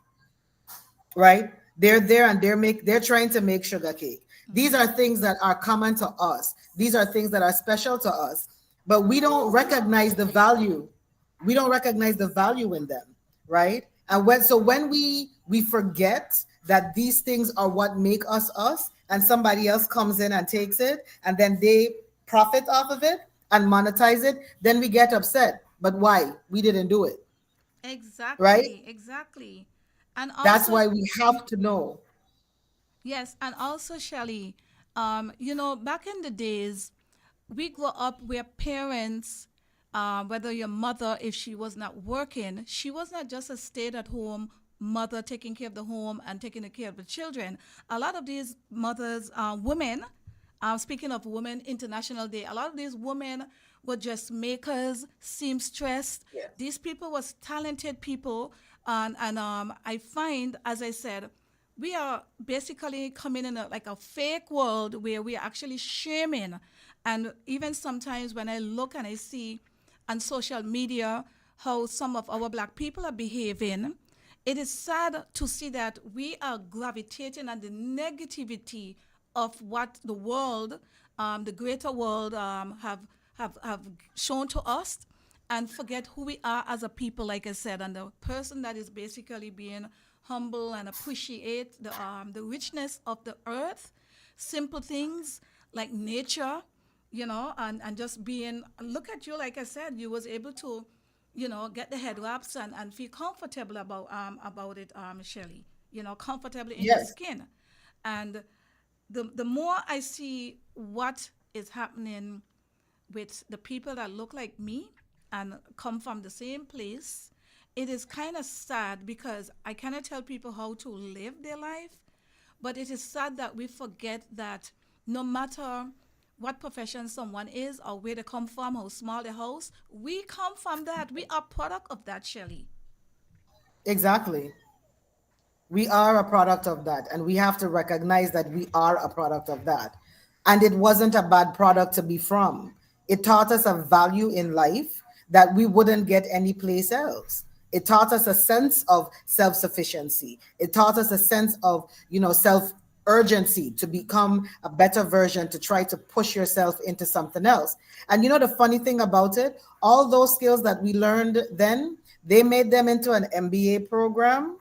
right? They're there and they're trying to make sugar cake. These are things that are common to us. These are things that are special to us, but we don't recognize the value. We don't recognize the value in them, right? And when we forget that these things are what make us us, and somebody else comes in and takes it, and then they profit off of it and monetize it, then we get upset. But why? We didn't do it, right? Exactly, exactly. And That's also, why we have to know. yes, and also, Shelley, back in the days, we grew up where parents, whether your mother, if she was not working, she was not just a stay-at-home mother taking care of the home and taking care of the children. A lot of these mothers, women, Speaking of Women International Day, a lot of these women were just makers, seamstress. Yes. These people was talented people, and I find, as I said, we are basically coming in like a fake world where we are actually shaming, and even sometimes when I look and I see on social media how some of our black people are behaving, it is sad to see that we are gravitating on the negativity of what the world, the greater world, have shown to us, and forget who we are as a people, like I said, and the person that is basically being humble and appreciate the richness of the earth, simple things like nature, and just being, look at you, like I said, you was able to, get the head wraps and feel comfortable about it, Shelley, comfortable in your Yes. skin. And the more I see what is happening with the people that look like me and come from the same place, it is kind of sad because I cannot tell people how to live their life, but it is sad that we forget that no matter what profession someone is or where they come from, how small the house, we come from that. We are product of that, Shelley. Exactly. We are a product of that, and we have to recognize that we are a product of that. And it wasn't a bad product to be from. It taught us a value in life that we wouldn't get anyplace else. It taught us a sense of self-sufficiency. It taught us a sense of, self urgency to become a better version, to try to push yourself into something else. And the funny thing about it, all those skills that we learned then, they made them into an MBA program,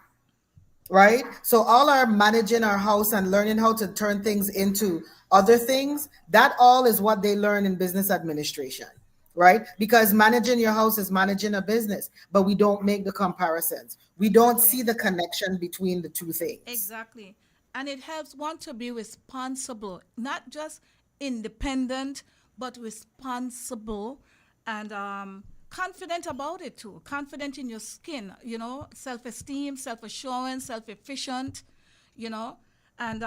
right? So all our managing our house and learning how to turn things into other things, that all is what they learn in business administration, right? Because managing your house is managing a business, but we don't make the comparisons. We don't see the connection between the two things. Exactly. And it helps one to be responsible, not just independent, but responsible and confident about it too. Confident in your skin, self esteem, self assurance, self efficient, you know. And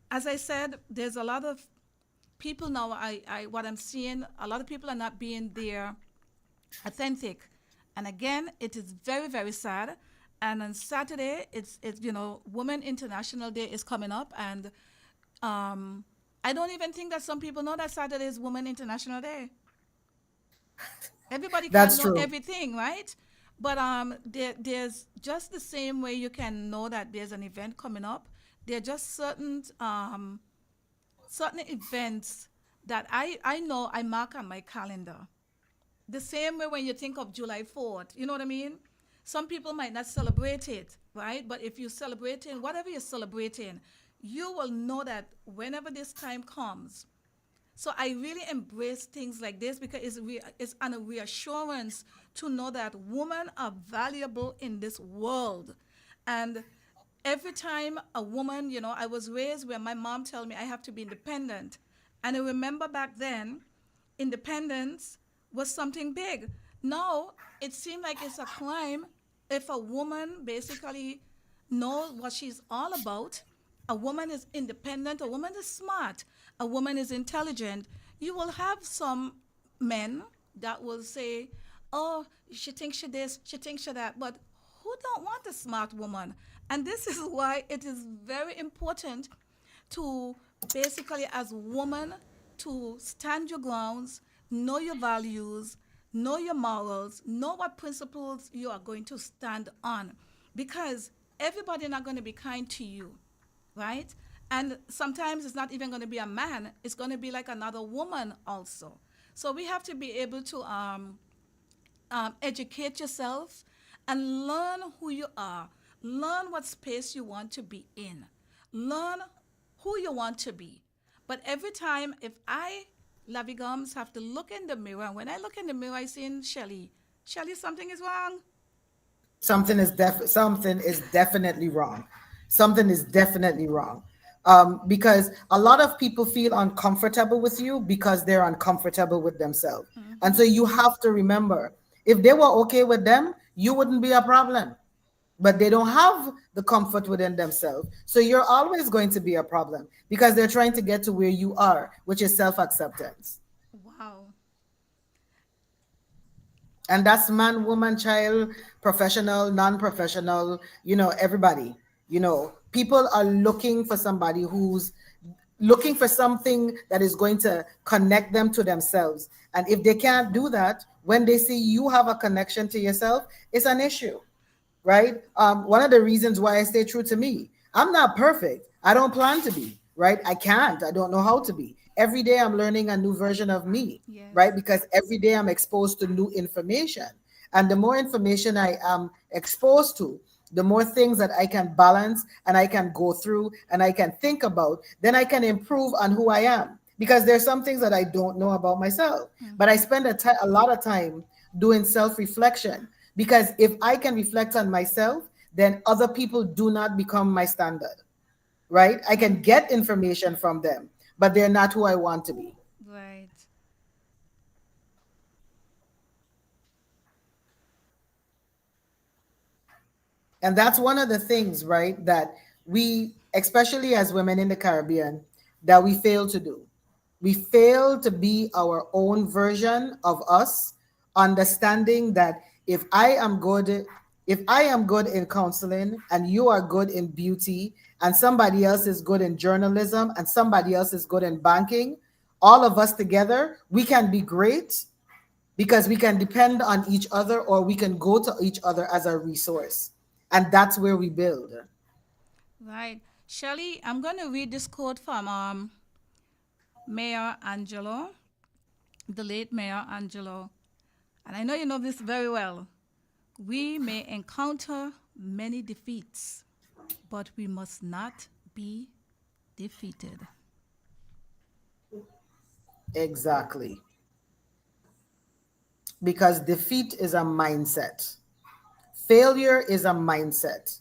as I said, there's a lot of people now, what I'm seeing, a lot of people are not being their authentic. And again, it is very, very sad. And on Saturday, it's Women International Day is coming up, and I don't even think that some people know that Saturday is Women International Day. Everybody can't That's know true. everything, right? But there's just the same way you can know that there's an event coming up. There are just certain events that I know I mark on my calendar. The same way when you think of July 4th, you know what I mean? Some people might not celebrate it, right? But if you're celebrating, whatever you're celebrating, you will know that whenever this time comes. So I really embrace things like this because it's an reassurance to know that women are valuable in this world. And every time a woman, I was raised where my mom told me I have to be independent. And I remember back then, independence was something big. Now it seemed like it's a crime if a woman basically knows what she's all about. A woman is independent, a woman is smart, a woman is intelligent. You will have some men that will say, oh, she thinks she this, she thinks she that, but who don't want a smart woman? And this is why it is very important to basically, as woman, to stand your grounds, know your values, know your morals, know what principles you are going to stand on, because everybody not going to be kind to you, right? And sometimes it's not even going to be a man, it's going to be like another woman also. So we have to be able to educate yourself and learn who you are, learn what space you want to be in, learn who you want to be. But every time, if I, Lavi Gumbs, have to look in the mirror, and when I look in the mirror, I see Shelly, something is wrong. Something is definitely wrong. Something is definitely wrong. Because a lot of people feel uncomfortable with you because they're uncomfortable with themselves. And so you have to remember, if they were okay with them, you wouldn't be a problem. but they don't have the comfort within themselves. So you're always going to be a problem because they're trying to get to where you are, which is self acceptance. Wow. And that's man, woman, child, professional, non-professional, everybody. People are looking for somebody who's looking for something that is going to connect them to themselves. And if they can't do that, when they see you have a connection to yourself, it's an issue, right? One of the reasons why I stay true to me, I'm not perfect. I don't plan to be, right? I can't. I don't know how to be. Every day I'm learning a new version of me, Yes. right? Because every day I'm exposed to new information. And the more information I am exposed to, the more things that I can balance and I can go through and I can think about, then I can improve on who I am. Because there's some things that I don't know about myself, but I spend a lot of time doing self reflection. Because if I can reflect on myself, then other people do not become my standard, right? I can get information from them, but they're not who I want to be. Right. And that's one of the things, right, that we, especially as women in the Caribbean, that we fail to do. We fail to be our own version of us, understanding that if I am good in counseling and you are good in beauty and somebody else is good in journalism and somebody else is good in banking, all of us together, we can be great because we can depend on each other or we can go to each other as a resource. And that's where we build. Right. Shelley, I'm going to read this quote from Mayor Angelo, the late Mayor Angelo. And I know you know this very well. We may encounter many defeats, but we must not be defeated. Exactly. Because defeat is a mindset, failure is a mindset.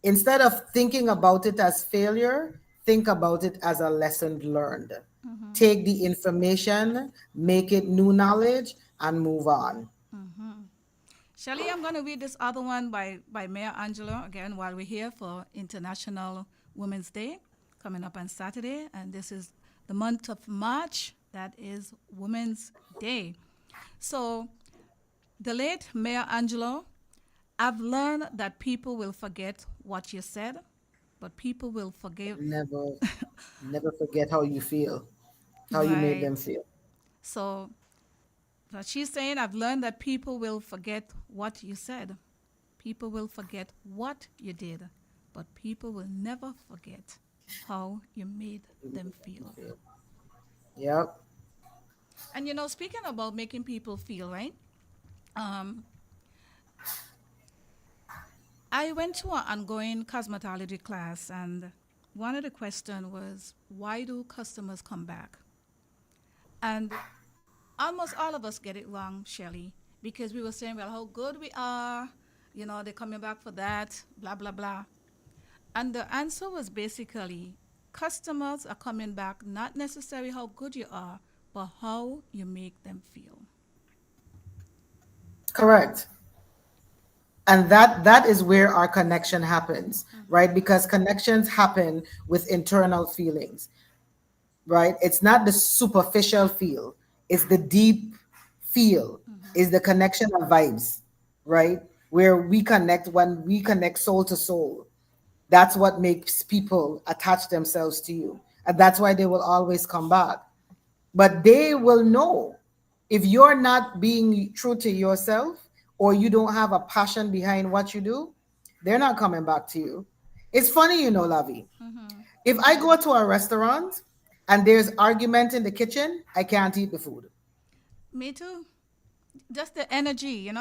Instead of thinking about it as failure, think about it as a lesson learned. Take the information, make it new knowledge, and move on. Shelley, I'm going to read this other one by Mayor Angelo again while we're here for International Women's Day coming up on Saturday. And this is the month of March. That is Women's Day. So, the late Mayor Angelo, I've learned that people will forget what you said, but people will forgive. Never, never forget how you feel, how you made Right. them feel. So, but she's saying, I've learned that people will forget what you said. People will forget what you did, but people will never forget how you made them feel. Yep. And speaking about making people feel, right? Um, I went to an ongoing cosmetology class, and one of the questions was, why do customers come back? And almost all of us get it wrong, Shelley, because we were saying, well, how good we are, they're coming back for that, blah, blah, blah. And the answer was basically, customers are coming back not necessarily how good you are, but how you make them feel. Correct. And that is where our connection happens, right? Because connections happen with internal feelings, right? It's not the superficial feel, it's the deep feel, is the connection of vibes, right? Where when we connect soul to soul, that's what makes people attach themselves to you. And that's why they will always come back. But they will know if you're not being true to yourself or you don't have a passion behind what you do, they're not coming back to you. It's funny, Lavi. If I go to a restaurant and there's argument in the kitchen, I can't eat the food. Me too. Just the energy.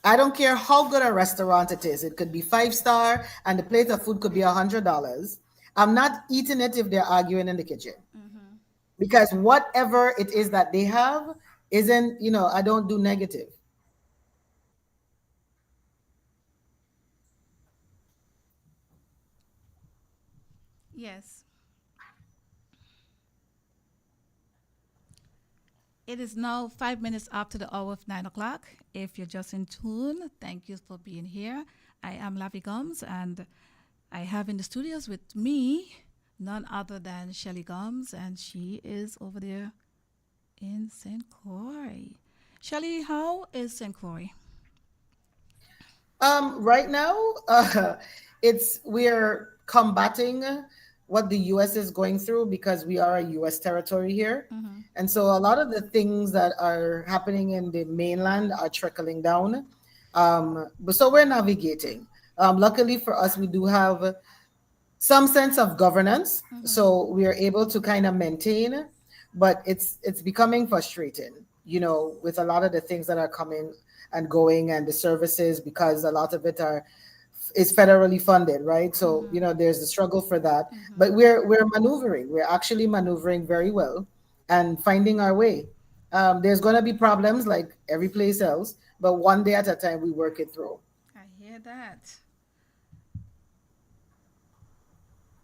I don't care how good a restaurant it is. It could be 5 star and the plate of food could be $100. I'm not eating it if they're arguing in the kitchen. Because whatever it is that they have isn't, I don't do negative. Yes. It is now 5 minutes after the hour of 9 o'clock. If you're just in tune, thank you for being here. I am Lavi Gumbs, and I have in the studios with me none other than Shelly Gumbs, and she is over there in St. Croix. Shelly, how is St. Croix? Right now, it's we're combating what the U.S. is going through because we are a U.S. territory here, and so a lot of the things that are happening in the mainland are trickling down. But so we're navigating. Luckily for us, we do have some sense of governance, so we are able to kind of maintain, but it's becoming frustrating, with a lot of the things that are coming and going and the services, because a lot of it is federally funded, right? So there's the struggle for that, but we're maneuvering. We're actually maneuvering very well and finding our way. There's going to be problems like every place else, but one day at a time we work it through. I hear that.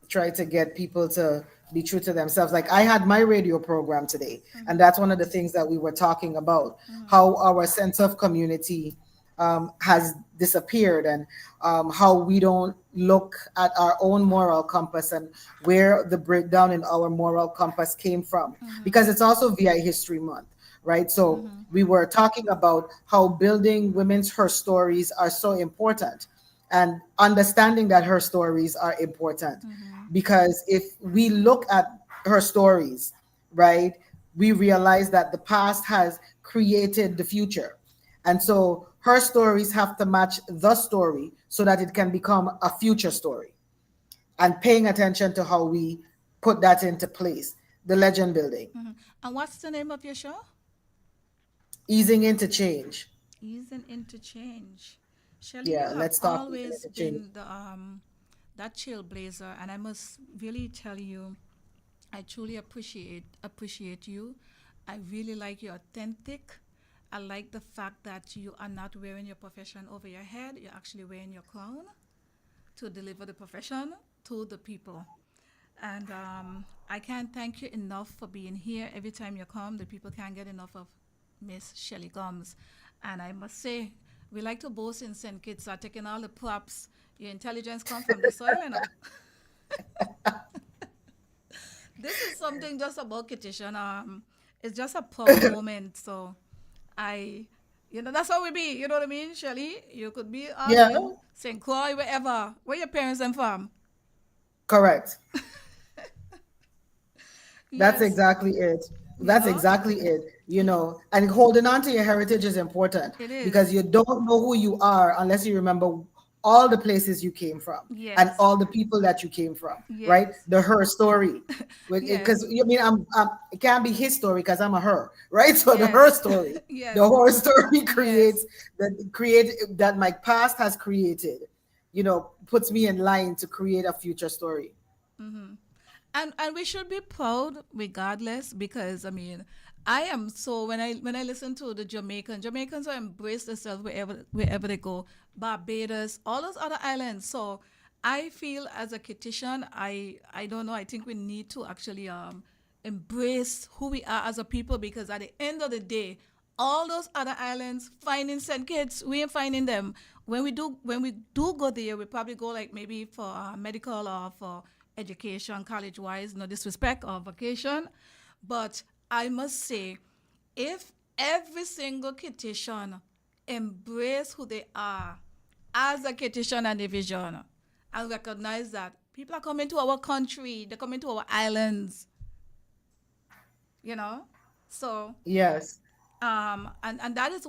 Try to get people to be true to themselves. Like I had my radio program today, and that's one of the things that we were talking about, how our sense of community has disappeared, and how we don't look at our own moral compass and where the breakdown in our moral compass came from, because it's also VI History Month, right? So we were talking about how building women's her stories are so important, and understanding that her stories are important, because if we look at her stories, right, we realize that the past has created the future, and so her stories have to match the story so that it can become a future story, and paying attention to how we put that into place, the legend building. And what's the name of your show? Easing into change. Easing into change. Shelly, Yeah, you have let's talk easing always into change. been that trailblazer, and I must really tell you, I truly appreciate you. I really like you authentic. I like the fact that you are not wearing your profession over your head. You're actually wearing your crown to deliver the profession to the people. And I can't thank you enough for being here. Every time you come, the people can't get enough of Miss Shelly Gumbs. And I must say, we like to boast in St. Kitts are taking all the props. Your intelligence come from the soil, This is something just about Kittition. It's just a proud moment. So that's how we be. You know what I mean, Shelly? You could be all Yeah, in St. Croix, wherever. Where your parents and from? correct. That's Yes, exactly it. you That's know, exactly it. And holding on to your heritage is important, it because is. you don't know who you are unless you remember all the places you came from and Yes, all the people that you came from, right? yes, The her story. Because yes, it can't be his story because I'm a her, right? So the her yes, story, the yes, her story yes. that my past has created, puts me in line to create a future story. And we should be proud regardless, because I am so, when I listen to the Jamaicans are embrace themselves wherever they go. Barbados, all those other islands. So I feel as a Kittian, I don't know, I think we need to actually embrace who we are as a people, because at the end of the day, all those other islands finding St. Kitts, we ain't finding them. When we do go there, we probably go like maybe for medical or for education, college wise, no disrespect, or vacation. But I must say, if every single Kittitian embrace who they are as a Kittitian and division, and recognize that people are coming to our country, they're coming to our islands, you know? So Yes. and that's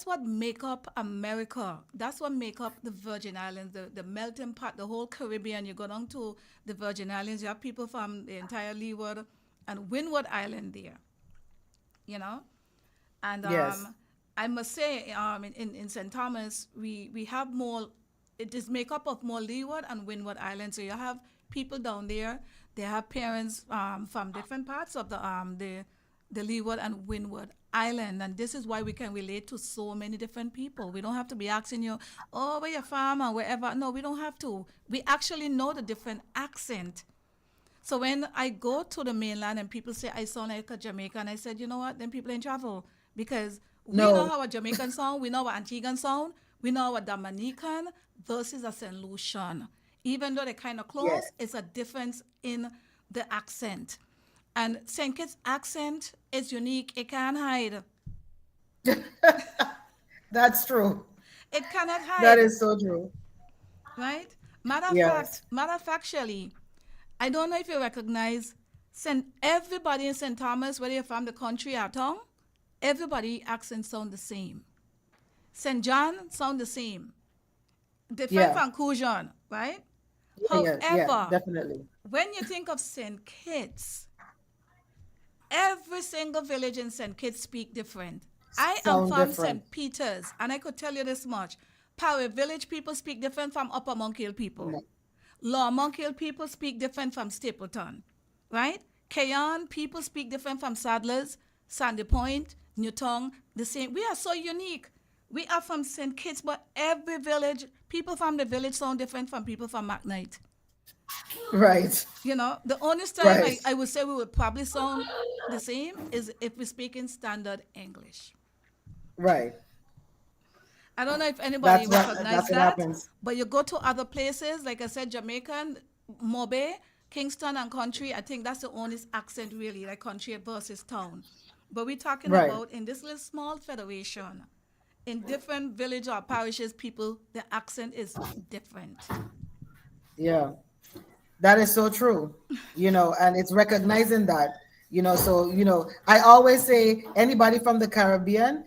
what make up America. That's what make up the Virgin Islands, the melting pot, the whole Caribbean. You go down to the Virgin Islands, you have people from the entire Leeward and Windward Island there, you know. And Yes. I must say, in St. Thomas, we have more. It is make up of more Leeward and Windward Islands. So you have people down there. They have parents from different parts of the Leeward and Windward Island, and this is why we can relate to so many different people. We don't have to be asking you, oh, where you from or wherever. No, we don't have to. We actually know the different accent. So when I go to the mainland and people say I sound like a Jamaican, I said, you know what? Then people ain't travel because we know No. how a Jamaican sound, we know how Antiguan sound, we know how a Dominican versus a St. Lucian. Even though they're kind of close, Yes. it's a difference in the accent. And St. Kitts accent is unique. It can't hide. That's true. It cannot That hide, is so true. right? Yes. Matter of fact, Shelley, I don't know if you recognize everybody in St. Thomas, whether you're from the country or town, everybody accents sound the same. St. John sound the same. Different Yeah. from Cujon, right? Yeah, yeah, yeah, However, definitely. when you think of St. Kitts, every single village in St. Kitts speak different. I am Sound from different. St. Peter's, and I could tell you this much. Power Village people speak different from Upper Monk Hill people. No. Lower Monk Hill people speak different from Stapleton, right? Kayan people speak different from Sadlers, Sandy Point, Newton, the same. We are so unique. We are from St. Kitts, but every village, people from the village sound different from people from McKnight. Right. You know, the only time Right. I would say we would probably sound the same is if we speak in standard English. Right. I don't know if anybody That's recognized what that, happens. but you go to other places, like I said, Jamaican, Mobe, Kingston, and country. I think that's the only accent really, like country versus town. But we're talking Right. about in this little small federation, in different village or parishes, people, the accent is different. Yeah. That is so true. And it's recognizing that, so, I always say anybody from the Caribbean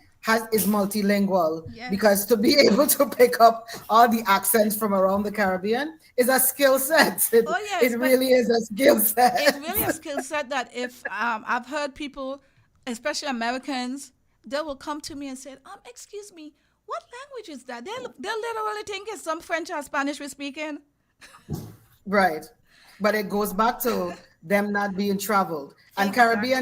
is multilingual Yes. because to be able to pick up all the accents from around the Caribbean is a skill set. It, Oh yes, it but really is a skill it's set. really a skill set that if I've heard people, especially Americans, they will come to me and say, excuse me, what language is that? They'll literally think it's some French or Spanish we're speaking. Right. But it goes back to them not being traveled. And Exactly.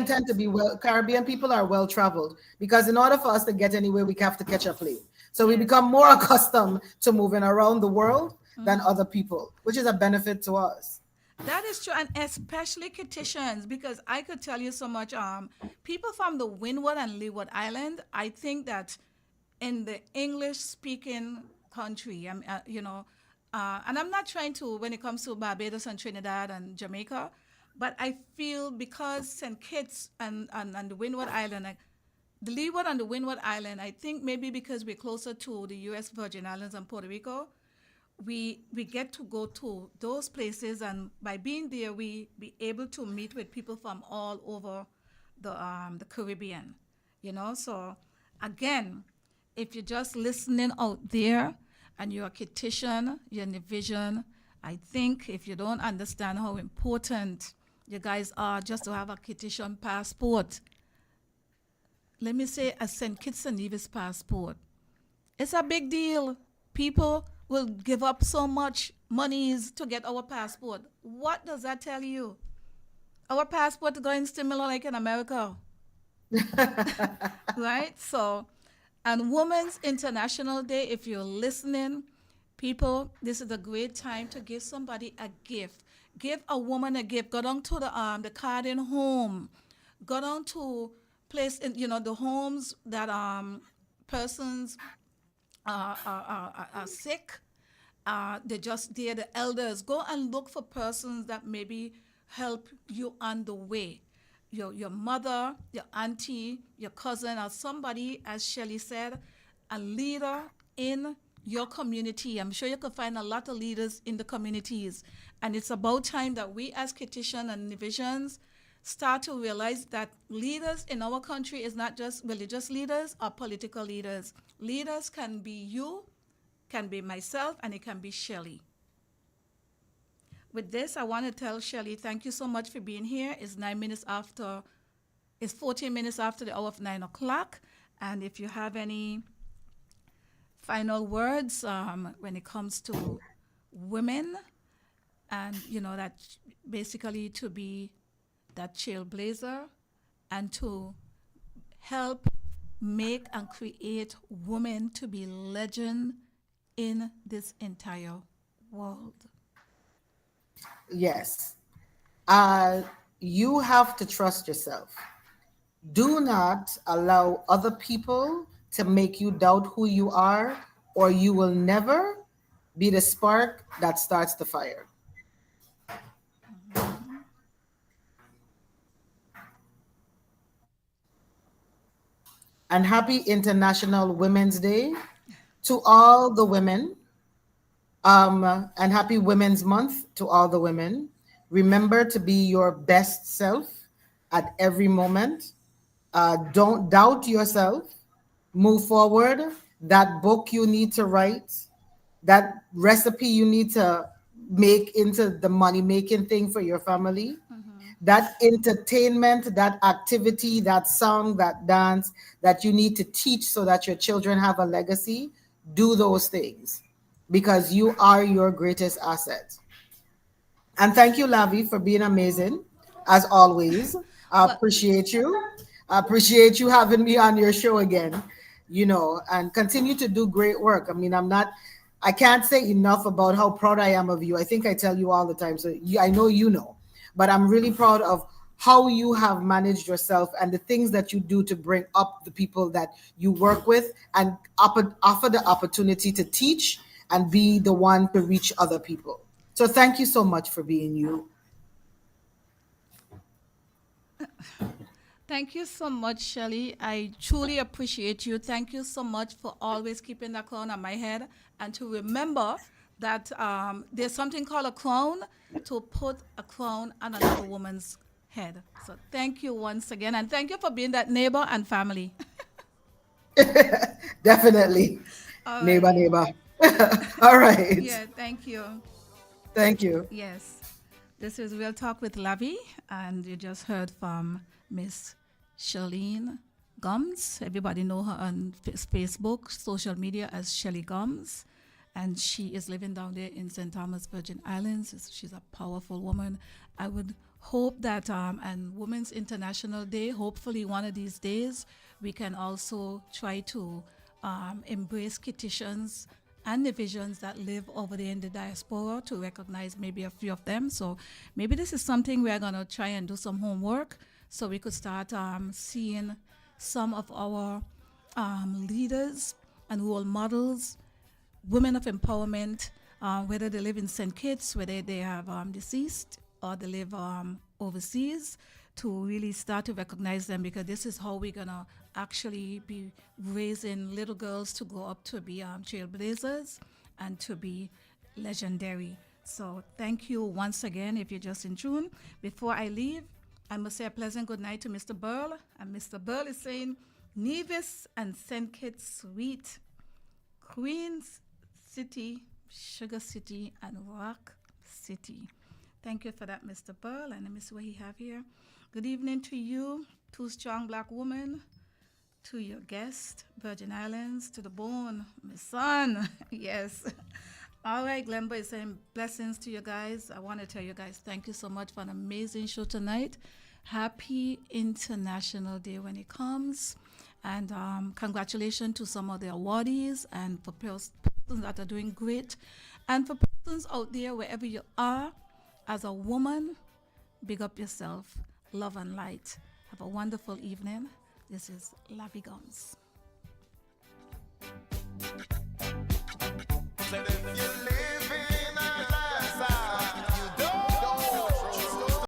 Caribbean people are well traveled because in order for us to get anywhere, we have to catch a plane. So we become more accustomed to moving around the world than other people, which is a benefit to us. That is true, and especially Kittians, because I could tell you so much. People from the Windward and Leeward Island, I think that in the English-speaking country, and I'm not trying to when it comes to Barbados and Trinidad and Jamaica, but I feel because St. Kitts and the Windward Island, like the Leeward and the Windward Island, I think maybe because we're closer to the U.S. Virgin Islands and Puerto Rico, we get to go to those places, and by being there we be able to meet with people from all over the Caribbean, so again, if you're just listening out there and you're a Kittitian, you're in the vision, I think if you don't understand how important you guys are just to have a Kittitian passport, let me say a St. Kitts and Nevis passport, it's a big deal. People will give up so much monies to get our passport. What does that tell you? Our passport is going similar like in America, right? So, and Women's International Day, if you're listening, people, this is a great time to give somebody a gift. Give a woman a gift. Go down to the Cardin home. Go down to place in the homes that persons are sick. They're the elders. Go and look for persons that maybe help you on the way. Your mother, your auntie, your cousin, or somebody, as Shelley said, a leader in your community. I'm sure you could find a lot of leaders in the communities. And it's about time that we as Kittitian and Divisions start to realize that leaders in our country is not just religious leaders or political leaders. Leaders can be you, can be myself, and it can be Shelley. With this, I want to tell Shelley, thank you so much for being here. It's 14 minutes after the hour of 9 o'clock. And if you have any final words when it comes to women and, that basically to be that trailblazer and to help make and create women to be legend in this entire world. Yes. Uh, you have to trust yourself. Do not allow other people to make you doubt who you are, or you will never be the spark that starts the fire. Mhm. And happy International Women's Day to all the women. And happy Women's Month to all the women. Remember to be your best self at every moment. Don't doubt yourself. Move forward. That book you need to write, that recipe you need to make into the money making thing for your family, Mhm. that entertainment, that activity, that song, that dance that you need to teach so that your children have a legacy. Do those things because you are your greatest asset. And thank you, Lavi, for being amazing as always. I Well, appreciate you. I appreciate you having me on your show again, and continue to do great work. I mean, I can't say enough about how proud I am of you. I think I tell you all the time. So I know you know, but I'm really proud of how you have managed yourself and the things that you do to bring up the people that you work with and offer the opportunity to teach and be the one to reach other people. So thank you so much for being you. thank you so much, Shelley. I truly appreciate you. Thank you so much for always keeping that crown on my head and to remember that there's something called a crown to put a crown on another woman's head. So thank you once again. And thank you for being that neighbor and family. Definitely. All Neighbor, right. neighbor. All right. Yeah, thank you. Thank you. Yes. This is Real Talk with Lavi, and you just heard from Miss Charlene Gumbs. Everybody know her on Facebook, social media as Shelly Gumbs, and she is living down there in St. Thomas, Virgin Islands. She's a powerful woman. I would hope that, and Women's International Day, hopefully one of these days, we can also try to embrace Kititians and the visions that live over there in the diaspora to recognize maybe a few of them. So maybe this is something we're going to try and do some homework so we could start seeing some of our leaders and role models, women of empowerment, whether they live in St. Kitts, whether they have deceased or they live overseas, to really start to recognize them because this is how we're going to actually be raising little girls to grow up to be trailblazers and to be legendary. So thank you once again if you're just in tune. Before I leave, I must say a pleasant good night to Mr. Burl. And Mr. Burl is saying, Nevis and St. Kitts Sweet, Queens City, Sugar City, and Rock City. Thank you for that, Mr. Burl. And let me see what he have here. Good evening to you, two strong black women, to your guest, Virgin Islands, to the bone, my son. Yes. All right, Glenbo is saying blessings to you guys. I want to tell you guys thank you so much for an amazing show tonight. Happy International Day when it comes. And congratulations to some of the awardees and for persons that are doing great. And for persons out there, wherever you are, as a woman, big up yourself. Love and light. Have a wonderful evening. This is Lavi Gumbs.